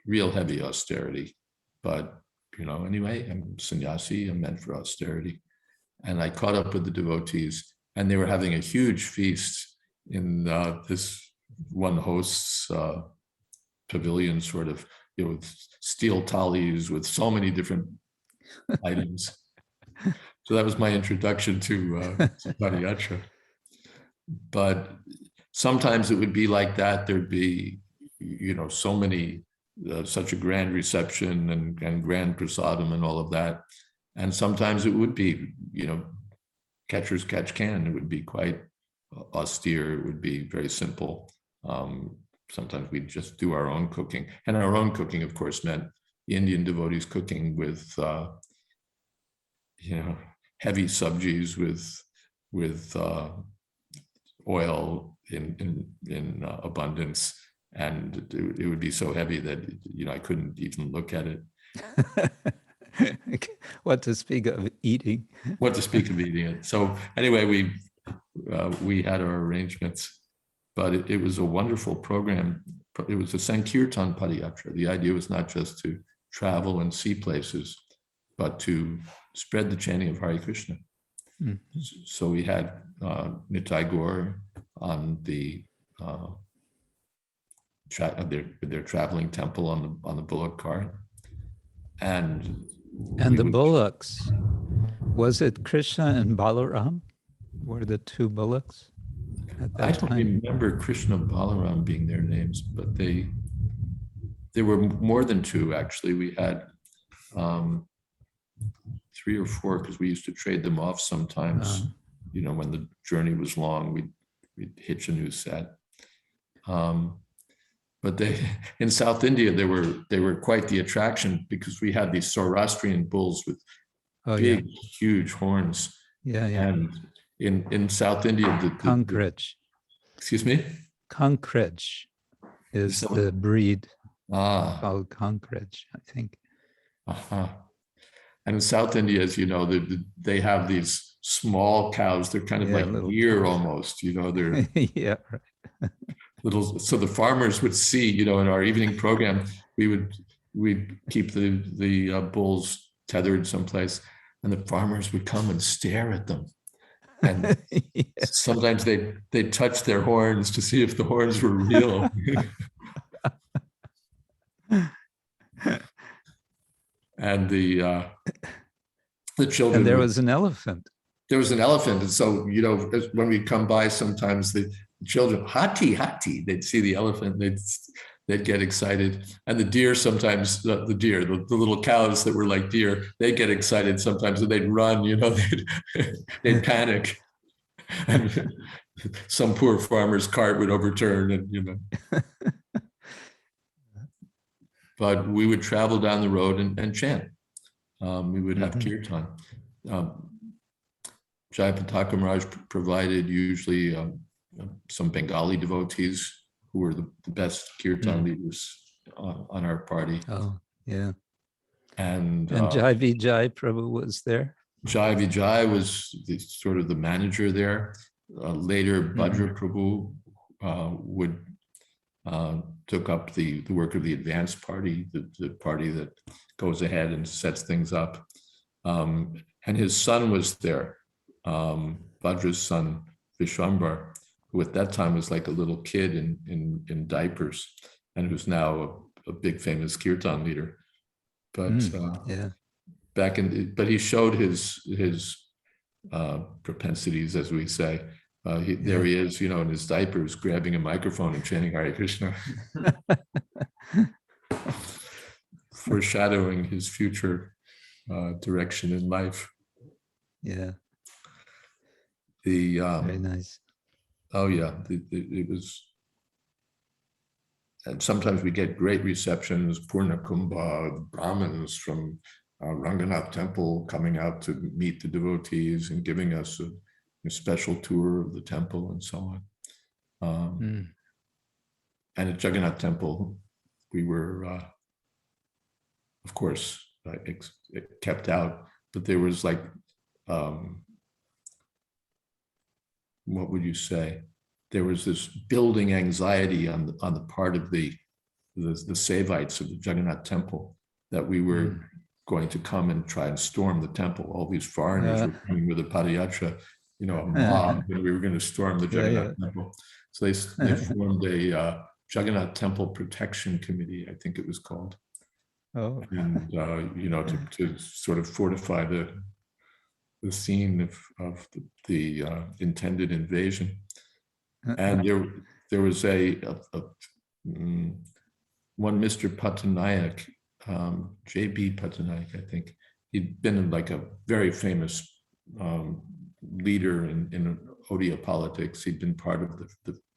S6: real heavy austerity. But, anyway, I'm sannyasi, I'm meant for austerity. And I caught up with the devotees, and they were having a huge feast in this one host's pavilion, sort of, with steel tallies with so many different items. So that was my introduction to Padayatra. But sometimes it would be like that. There'd be, so many, such a grand reception and grand prasadam and all of that. And sometimes it would be, catchers catch can. It would be quite austere. It would be very simple. Sometimes we'd just do our own cooking. And our own cooking, of course, meant the Indian devotees cooking with, heavy subjis with oil in abundance, and it would be so heavy that I couldn't even look at it.
S1: What to speak of eating?
S6: What to speak of eating it? So anyway, we had our arrangements, but it was a wonderful program. It was a Sankirtan Padayatra. The idea was not just to travel and see places, but to spread the chanting of Hare Krishna. Mm-hmm. So we had Nitai Gaur on their traveling temple on the bullock cart, and
S1: the bullocks. Was it Krishna and Balaram? Were the two bullocks at that time?
S6: I don't remember Krishna and Balaram being their names, but they were more than two, actually. We had 3 or 4, because we used to trade them off sometimes. When the journey was long, we'd hitch a new set. But in South India, they were quite the attraction, because we had these Zoroastrian bulls with big, huge horns.
S1: Yeah.
S6: And in South India,
S1: Conkrij.
S6: Excuse me?
S1: Conkrij is the breed called Conkrij, I think.
S6: Uh-huh. And in South India, as you know, they have these small cows. They're kind of like deer almost, you know, they're
S1: yeah, right.
S6: little. So the farmers would see, you know, in our evening program, we'd keep the bulls tethered someplace, and the farmers would come and stare at them. And
S1: yeah.
S6: sometimes they'd touch their horns to see if the horns were real. And the children.
S1: And there was an elephant.
S6: There was an elephant, and so, you know, when we come by, sometimes the children, hati, they'd see the elephant, they'd get excited. And the deer, sometimes the little cows that were like deer, they'd get excited sometimes, and they'd run, you know, they'd panic. And some poor farmer's cart would overturn, and, you know. But we would travel down the road and chant. We would have kirtan. Jayadvaita Maharaj provided usually some Bengali devotees who were the best kirtan leaders on our party.
S1: Oh, yeah.
S6: And
S1: Jai Vijay Prabhu was there.
S6: Jai Vijay was sort of the manager there. Later, Bhadra Prabhu took up the work of the advanced party, the party that goes ahead and sets things up. And his son was there, Bhadra's son, Vishwambar, who at that time was like a little kid in diapers, and who's now a big famous kirtan leader. But
S1: yeah.
S6: but he showed his propensities, as we say. There he is, you know, in his diapers, grabbing a microphone and chanting Hare Krishna, foreshadowing his future direction in life.
S1: Yeah.
S6: Very
S1: nice.
S6: Oh yeah, it was. And sometimes we get great receptions. Purna Kumbha, Brahmins from Ranganath temple coming out to meet the devotees and giving us a special tour of the temple and so on. And at Jagannath temple, we were, of course, kept out, but there was like, what would you say? There was this building anxiety on the part of the Sevites of the Jagannath temple that we were going to come and try and storm the temple. All these foreigners were coming with a padayatra, you know, a mob, and we were going to storm the Jagannath temple. So they formed a Jagannath Temple Protection Committee, I think it was called.
S1: Oh.
S6: And you know, to sort of fortify the scene of the intended invasion. And there was one Mr. Patanayak, J.B. Patanayak, I think. He'd been like a very famous leader in Odia politics. He'd been part of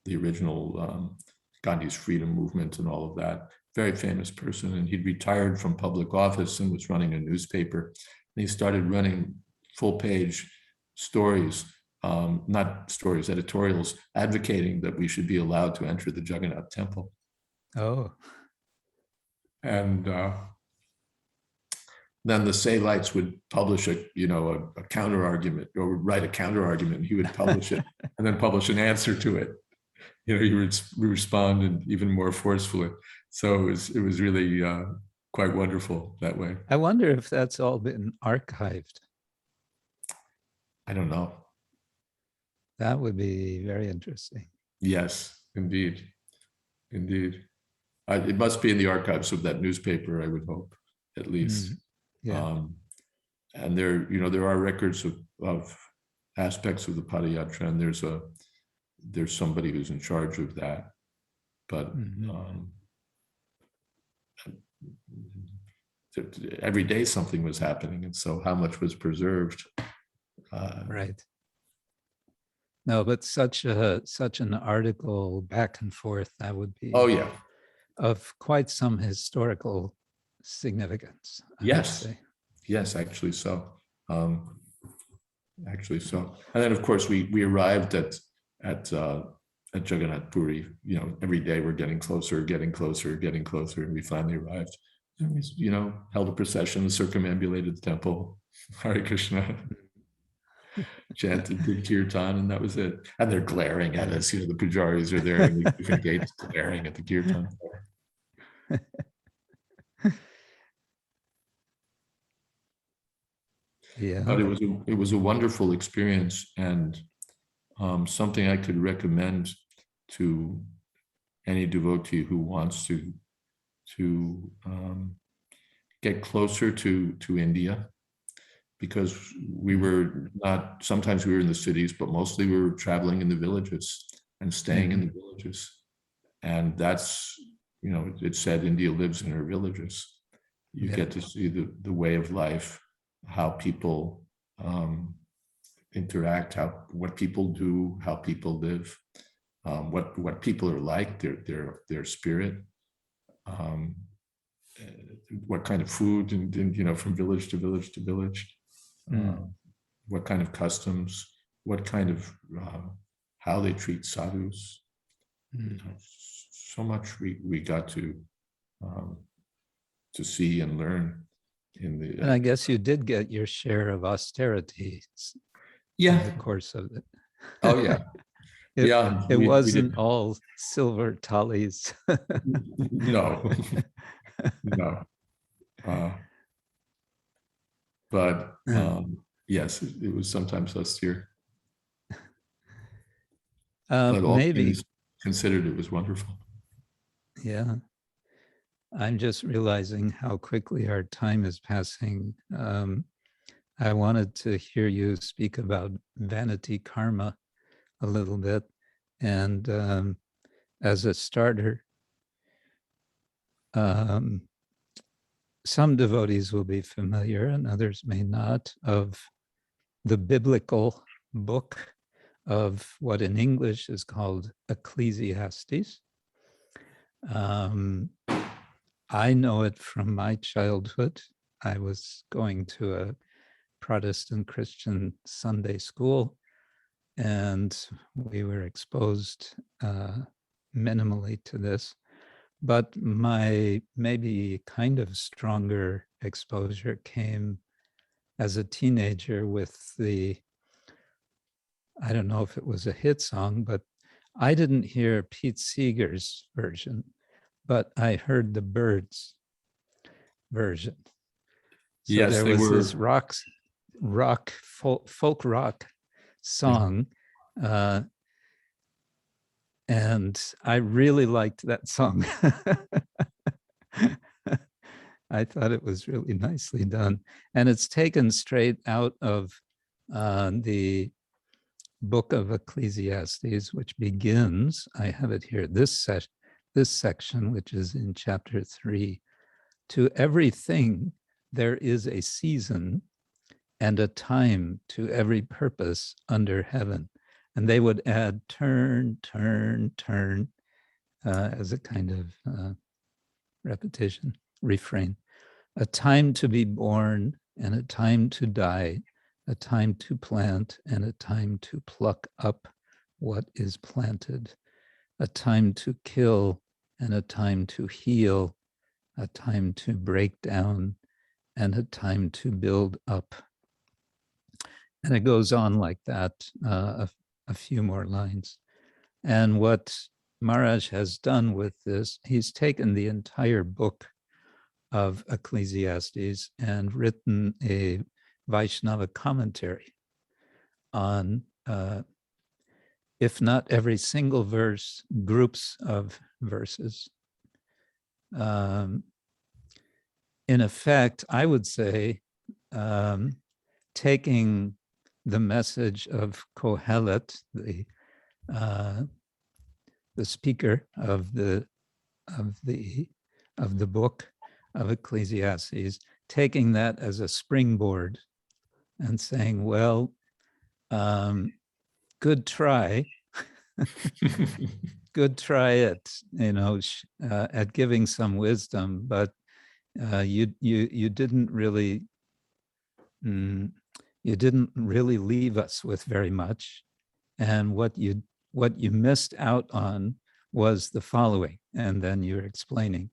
S6: the original Gandhi's freedom movement and all of that. Very famous person, and he'd retired from public office and was running a newspaper. And he started running full-page stories, not stories, editorials, advocating that we should be allowed to enter the Jagannath temple.
S1: Oh.
S6: And then the Sevites would publish a counter argument, or would write a counter argument, and he would publish it and then publish an answer to it. You know, he would respond and even more forcefully. So it was really quite wonderful that way.
S1: I wonder if that's all been archived.
S6: I don't know.
S1: That would be very interesting.
S6: Yes, indeed. Indeed. It must be in the archives of that newspaper, I would hope, at least.
S1: Yeah.
S6: And there are records of aspects of the Padayatra, and there's somebody who's in charge of that. But every day something was happening, and so how much was preserved?
S1: Right. No, but such an article back and forth, that would be of quite some historical significance.
S6: Yes, actually so. Actually so. And then of course we arrived at Jagannath Puri. You know, every day we're getting closer, and we finally arrived. held a procession, circumambulated the temple, Hare Krishna, chanted the kirtan, and that was it. And they're glaring at us, the pujaris are there in the different gates glaring at the kirtan.
S1: Yeah.
S6: But it was a wonderful experience, and something I could recommend to any devotee who wants to get closer to India, because we were not, sometimes we were in the cities, but mostly we were traveling in the villages and staying in the villages. And that's, it said India lives in her villages. You get to see the way of life, how people interact, what people do, how people live, what people are like, their spirit, what kind of food, and from village to village to village, what kind of customs, what kind of how they treat sadhus. So much we got to see and learn in the.
S1: And I guess you did get your share of austerities.
S6: Yeah.
S1: In the course of it.
S6: Oh yeah.
S1: It wasn't all silver tallies.
S6: No. No. But yes, it was sometimes austere. But all
S1: maybe
S6: things considered, it was wonderful.
S1: Yeah. I'm just realizing how quickly our time is passing. I wanted to hear you speak about vanity karma a little bit. And as a starter, some devotees will be familiar and others may not, of the biblical book of what in English is called Ecclesiastes. I know it from my childhood. I was going to a Protestant Christian Sunday school, and we were exposed minimally to this. But my maybe kind of stronger exposure came as a teenager with I don't know if it was a hit song, but I didn't hear Pete Seeger's version, but I heard the Byrds version. So
S6: yes,
S1: there was this folk rock song, and I really liked that song. I thought it was really nicely done. And it's taken straight out of the book of Ecclesiastes, which begins, I have it here, this section, which is in chapter 3. To everything there is a season and a time to every purpose under heaven. And they would add turn, turn, turn as a kind of repetition, refrain. A time to be born and a time to die, a time to plant and a time to pluck up what is planted, a time to kill and a time to heal, a time to break down and a time to build up. And it goes on like that, a few more lines. And what Maharaj has done with this, he's taken the entire book of Ecclesiastes and written a Vaishnava commentary on, if not every single verse, groups of verses. In effect, I would say, taking the message of Kohelet, the speaker of the book of Ecclesiastes, taking that as a springboard and saying, well, good try. Good try at giving some wisdom, but you didn't really leave us with very much. And what you missed out on was the following, and then you're explaining.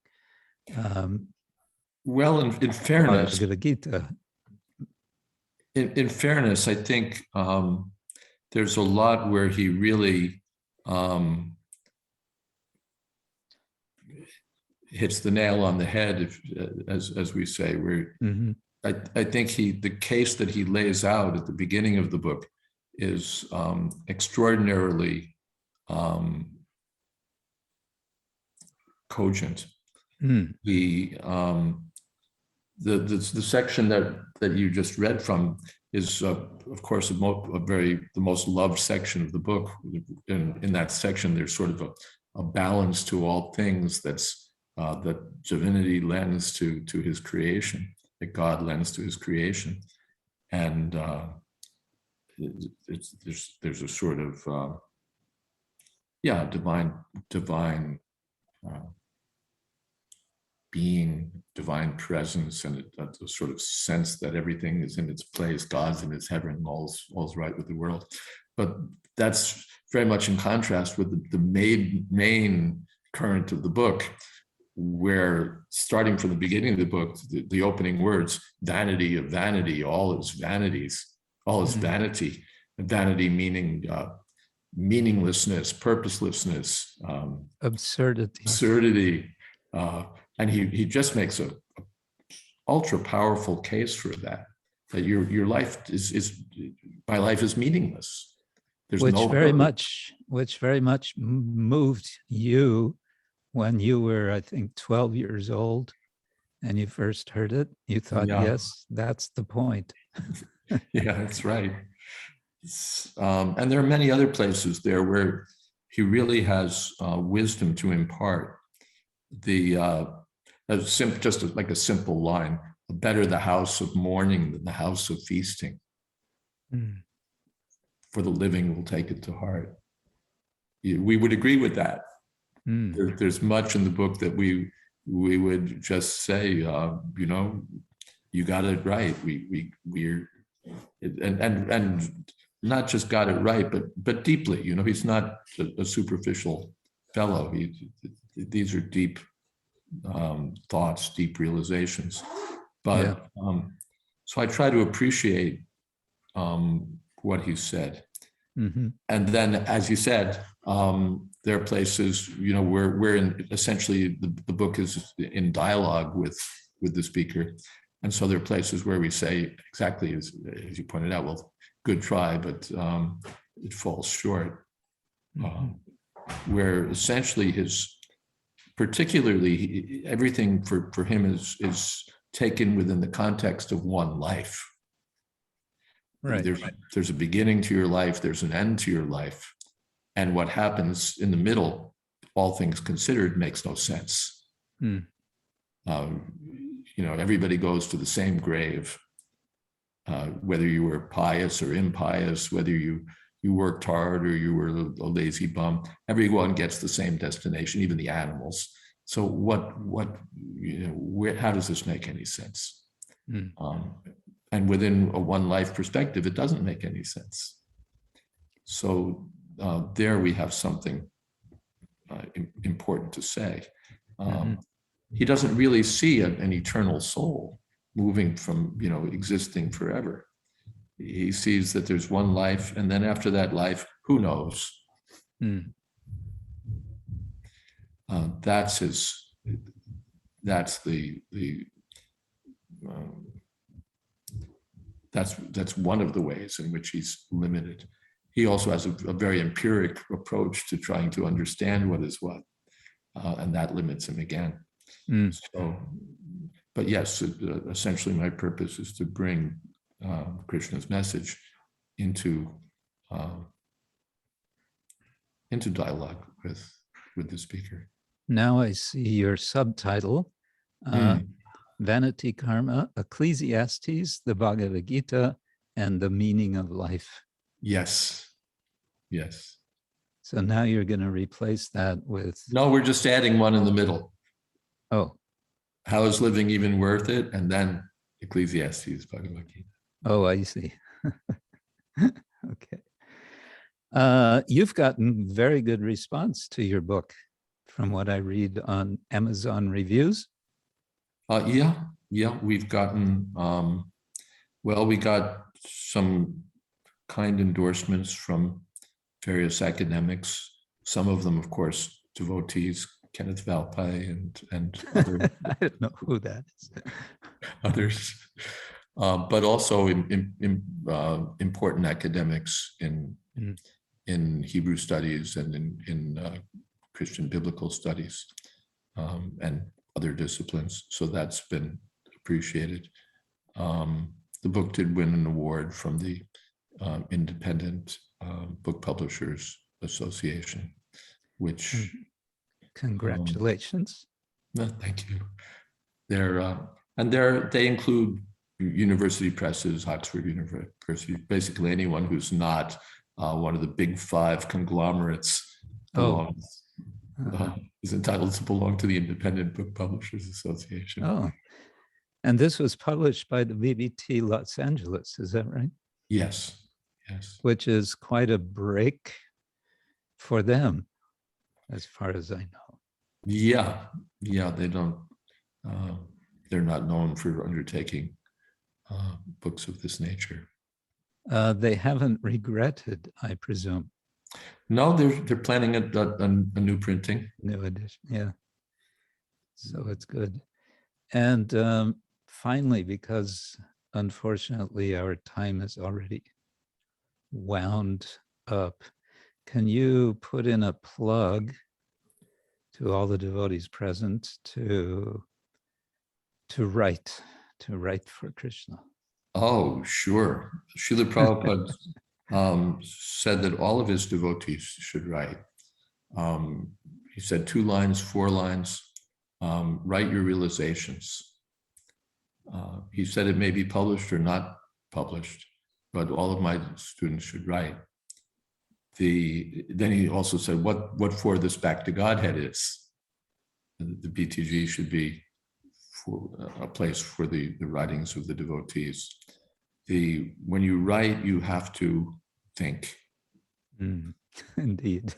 S6: Well, in fairness,
S1: Bhagavad Gita.
S6: in fairness, I think there's a lot where he really hits the nail on the head, as we say. Where I think the case that he lays out at the beginning of the book is extraordinarily cogent. The section that you just read from is, of course, the most loved section of the book. In that section, there's sort of a balance to all things that's that divinity lends to his creation, that God lends to his creation, and there's a sort of divine being, divine presence, and a sort of sense that everything is in its place, God's in its heaven, all's right with the world. But that's very much in contrast with the main current of the book, where starting from the beginning of the book, the opening words, vanity of vanity, all is vanities, all is vanity, and vanity meaning meaninglessness, purposelessness, absurdity. And he just makes a ultra powerful case for that your life is my life is meaningless. There's
S1: which very much moved you when you were, I think, 12 years old, and you first heard it. You thought, yes, that's the point.
S6: Yeah, that's right. And there are many other places there where he really has wisdom to impart. Just like a simple line: better the house of mourning than the house of feasting. For the living will take it to heart. We would agree with that. There's much in the book that we would just say, you got it right. We're and not just got it right, but deeply. He's not a superficial fellow. These are deep thoughts, deep realizations. But so I try to appreciate what he said. And then, as you said, there are places, where essentially the book is in dialogue with the speaker. And so there are places where we say exactly as you pointed out, well, good try, but it falls short. Where essentially particularly everything for him is taken within the context of one life. Right. There's a beginning to your life, there's an end to your life. And what happens in the middle, all things considered, makes no sense. Everybody goes to the same grave, whether you were pious or impious, whether you worked hard or you were a lazy bum. Everyone gets the same destination, even the animals. So how does this make any sense? And within a one life perspective, it doesn't make any sense. So there we have something important to say. He doesn't really see an eternal soul moving from, existing forever. He sees that there's one life, and then after that life, who knows? That's one of the ways in which he's limited. He also has a very empiric approach to trying to understand what is what, and that limits him again. So, but yes, essentially my purpose is to bring Krishna's message into dialogue with the speaker.
S1: Now I see your subtitle, Vanity Karma, Ecclesiastes, the Bhagavad Gita, and the Meaning of Life.
S6: Yes.
S1: So now you're going to replace that with...
S6: No, we're just adding one in the middle.
S1: Oh.
S6: How is living even worth it? And then Ecclesiastes, Bhagavad Gita.
S1: Oh, I see. Okay. You've gotten very good response to your book from what I read on Amazon reviews.
S6: Yeah, we've gotten, well, we got some kind endorsements from various academics, some of them, of course, devotees, Kenneth Valpy and other,
S1: I don't know who that is.
S6: others, but also important academics in Hebrew studies and in Christian biblical studies and other disciplines. So that's been appreciated. The book did win an award from the Independent Book Publishers Association, which
S1: congratulations.
S6: Thank you. They include university presses, Oxford University, basically anyone who's not one of the big five conglomerates is entitled to belong to the Independent Book Publishers Association.
S1: Oh, and this was published by the BBT Los Angeles, is that right?
S6: Yes.
S1: Which is quite a break for them, as far as I know.
S6: Yeah, they don't, they're not known for undertaking books of this nature.
S1: They haven't regretted, I presume.
S6: No, they're planning a new printing.
S1: New edition, yeah. So it's good. And finally, because unfortunately our time is already wound up, can you put in a plug to all the devotees present to write for Krishna?
S6: Oh, sure. Srila Prabhupada said that all of his devotees should write. He said 2 lines, 4 lines, write your realizations. He said it may be published or not published, but all of my students should write. Then he also said what for this back to Godhead is. The BTG should be for a place for the writings of the devotees. When you write, you have to think.
S1: Indeed.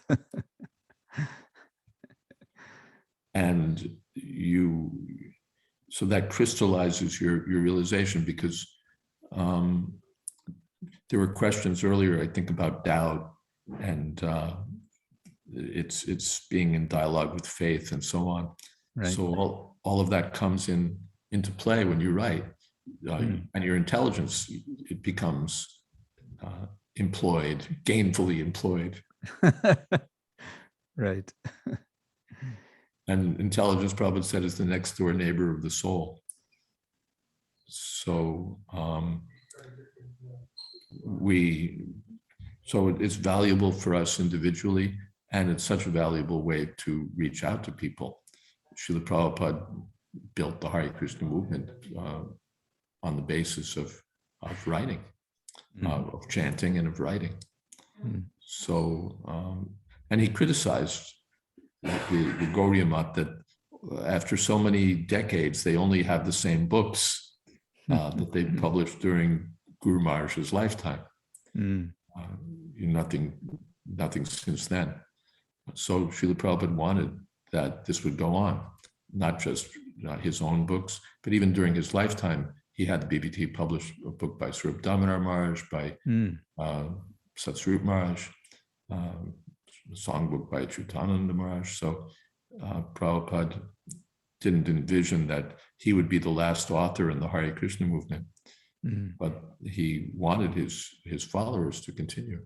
S6: And so that crystallizes your realization, because there were questions earlier, I think, about doubt and it's being in dialogue with faith and so on. Right. So all of that comes into play when you write, and your intelligence, it becomes gainfully employed.
S1: Right.
S6: And intelligence, Prabhupada said, is the next door neighbor of the soul. So it's valuable for us individually, and it's such a valuable way to reach out to people. Srila Prabhupada built the Hare Krishna movement on the basis of writing, of chanting and of writing. So, and he criticized the Gaudiya Math that after so many decades, they only have the same books that they published during Guru Maharaj's lifetime. Nothing since then. So Srila Prabhupada wanted that this would go on, not just his own books, but even during his lifetime, he had the BBT publish a book by Swarup Damodar Maharaj, by Satsvarup Maharaj, a songbook by Chutananda Maharaj. So Prabhupada didn't envision that he would be the last author in the Hare Krishna movement, but he wanted his followers to continue.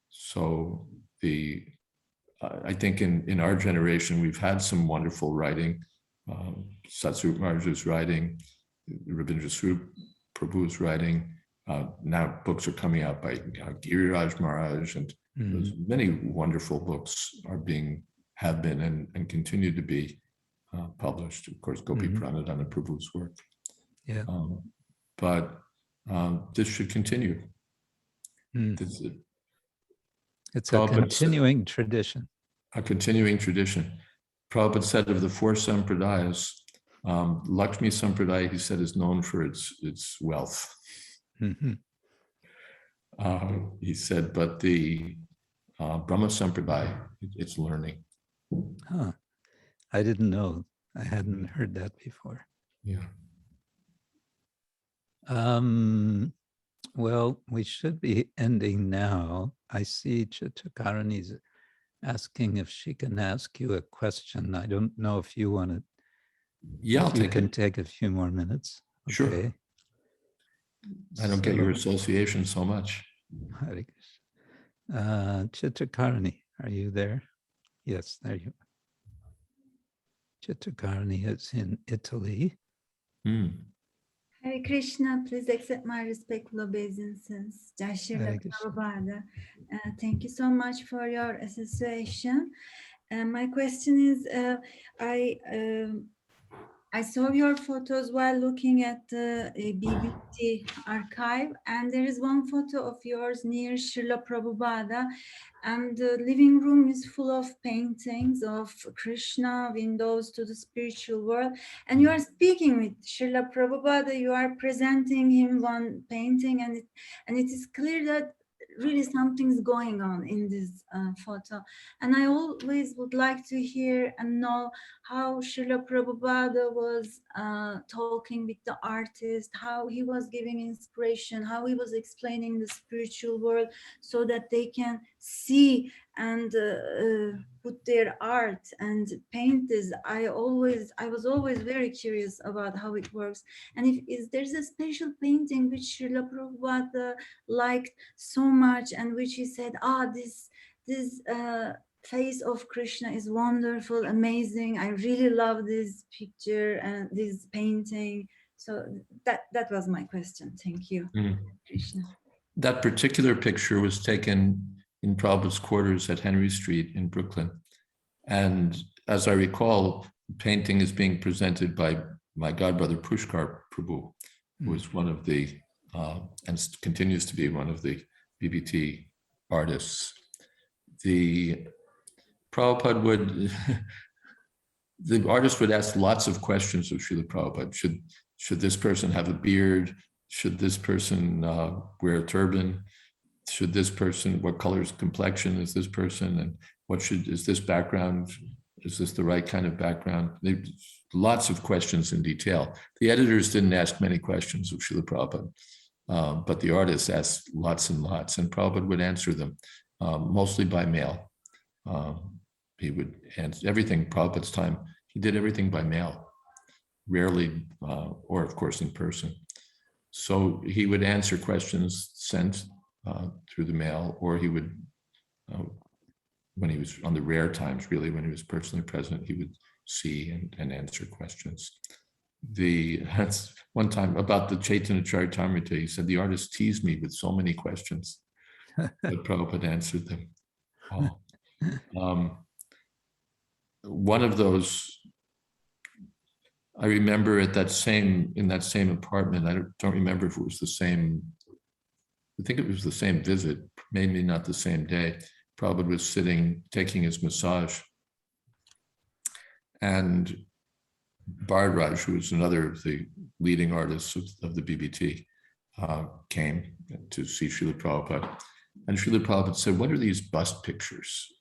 S6: So I think in our generation, we've had some wonderful writing. Satsvarup Maharaj's writing, Rabindra Swarup Prabhu's writing. Now books are coming out by Giriraj Maharaj, and many wonderful books have been and continue to be published. Of course, Gopi Pranadhana Prabhu's work.
S1: Yeah.
S6: But this should continue.
S1: It's a continuing tradition.
S6: A continuing tradition. Prabhupada said of the 4 sampradayas, Lakshmi Sampradaya, he said, is known for its wealth. He said, but the Brahma Sampradaya, it's learning.
S1: Huh. I didn't know I hadn't heard that before.
S6: Yeah.
S1: Well, we should be ending now. I see Chitakarani's asking if she can ask you a question. I don't know if you want to.
S6: Yeah, I'll
S1: if you
S6: take
S1: can
S6: it.
S1: take a few more minutes.
S6: Sure.
S1: Okay.
S6: I don't get your association so much.
S1: Hare Krishna. Chitakarani, are you there? Yes, there you are. Chitakarani is in Italy.
S5: Hare Krishna, please accept my respectful obeisances. Jai Shri
S1: Hare Krishna.
S5: Prabhupada. Thank you so much for your association. My question is, I saw your photos while looking at the BBT archive, and there is one photo of yours near Srila Prabhupada, and the living room is full of paintings of Krishna, windows to the spiritual world, and you are speaking with Srila Prabhupada, you are presenting him one painting, and it is clear that really something's going on in this photo. And I always would like to hear and know how Srila Prabhupada was talking with the artist, how he was giving inspiration, how he was explaining the spiritual world so that they can see and put their art and paint this. I was always very curious about how it works. And if there's a special painting which Srila Prabhupada liked so much and which he said, this face of Krishna is wonderful, amazing. I really love this picture and this painting. So that was my question. Thank you, Krishna.
S6: That particular picture was taken in Prabhupada's quarters at Henry Street in Brooklyn. And as I recall, the painting is being presented by my godbrother Pushkar Prabhu, who is one of the, and continues to be one of the BBT artists. The Prabhupada would, the artist would ask lots of questions of Srila Prabhupada. Should this person have a beard? Should this person wear a turban? Should this person, what color's complexion is this person? And is this background? Is this the right kind of background? Lots of questions in detail. The editors didn't ask many questions of Srila Prabhupada, but the artists asked lots and lots, and Prabhupada would answer them, mostly by mail. He would answer everything, Prabhupada's time, he did everything by mail, rarely, or of course in person. So he would answer questions sent through the mail, or he would, when he was on the rare times, really, when he was personally present, he would see and answer questions. That's one time about the Chaitanya Charitamrita, he said, the artist teased me with so many questions, but Prabhupada answered them all. One of those, I remember in that same apartment, I don't remember if it was the same, I think it was the same visit, maybe not the same day. Prabhupada was sitting, taking his massage, and Bhardaraj, who was another of the leading artists of the BBT, came to see Srila Prabhupada. And Srila Prabhupada said, what are these bust pictures?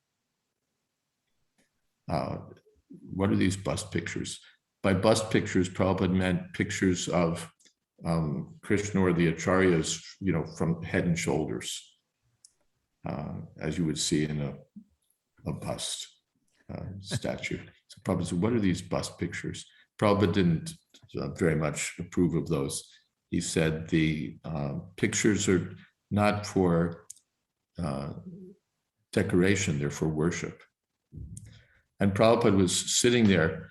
S6: What are these bust pictures? By bust pictures, Prabhupada meant pictures of Krishna or the acharyas, from head and shoulders, as you would see in a bust statue. So Prabhupada said, what are these bust pictures? Prabhupada didn't very much approve of those. He said the pictures are not for decoration, they're for worship. And Prabhupada was sitting there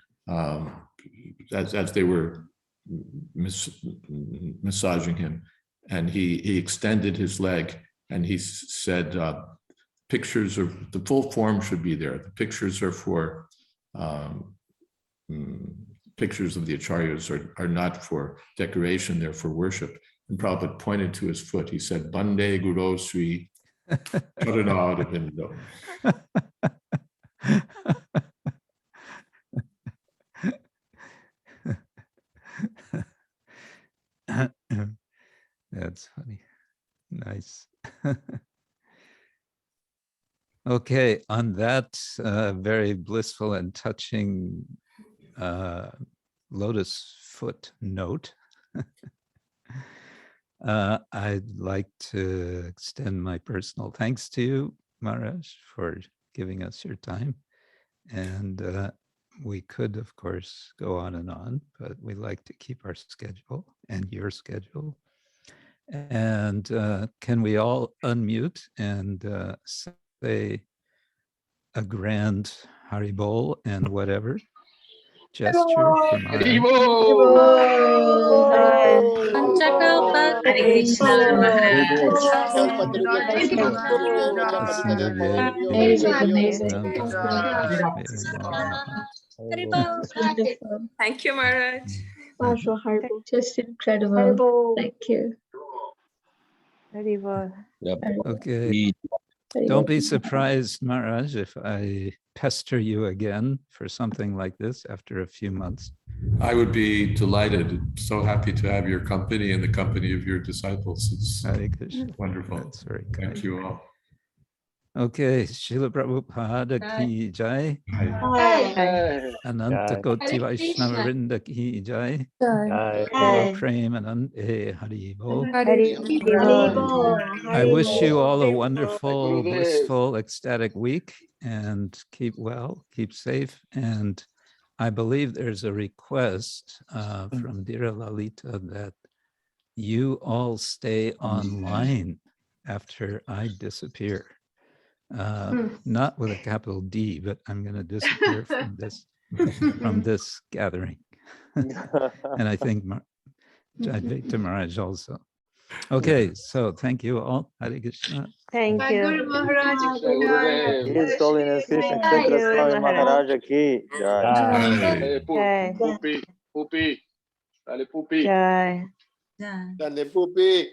S6: as they were massaging him, and he extended his leg and he said, pictures of the full form should be there. The pictures are for pictures of the acharyas are not for decoration, they're for worship. And Prabhupada pointed to his foot. He said, Bande Guru Sri Charanaravindo.
S1: That's funny. Nice. Okay, on that very blissful and touching lotus foot note, I'd like to extend my personal thanks to you, Maharaj, for giving us your time. And we could, of course, go on, but we like to keep our schedule and your schedule. And can we all unmute and say a grand Haribol and whatever gesture for Maharaj?
S2: Thank you, Maharaj.
S7: Just incredible. Thank you.
S1: Okay. Don't be surprised, Maharaj, if I pester you again for something like this after a few months.
S6: I would be delighted. So happy to have your company and the company of your disciples. It's wonderful.
S1: That's very kind.
S6: Thank you all.
S1: Okay, Srila Prabhupada ki jai. Ananta Koti Vaishnava Vrinda ki jai. Prem Anante Haribol. I wish you all a wonderful, blissful, ecstatic week, and keep well, keep safe. And I believe there's a request from Dira Lalita that you all stay online after I disappear. Not with a capital D, but I'm going to disappear from this gathering. And I think Jayadvaita Maharaj also. Okay, so thank you all. Hare Krishna.
S8: Thank you.
S2: Guru Maharaj.
S9: His Holiness Krishna Kshetra Swami Maharaj ki jai.
S8: Jai.
S3: Pupi. Dale, Pupi.
S8: Jai.
S5: Yeah.
S3: Dale, Pupi.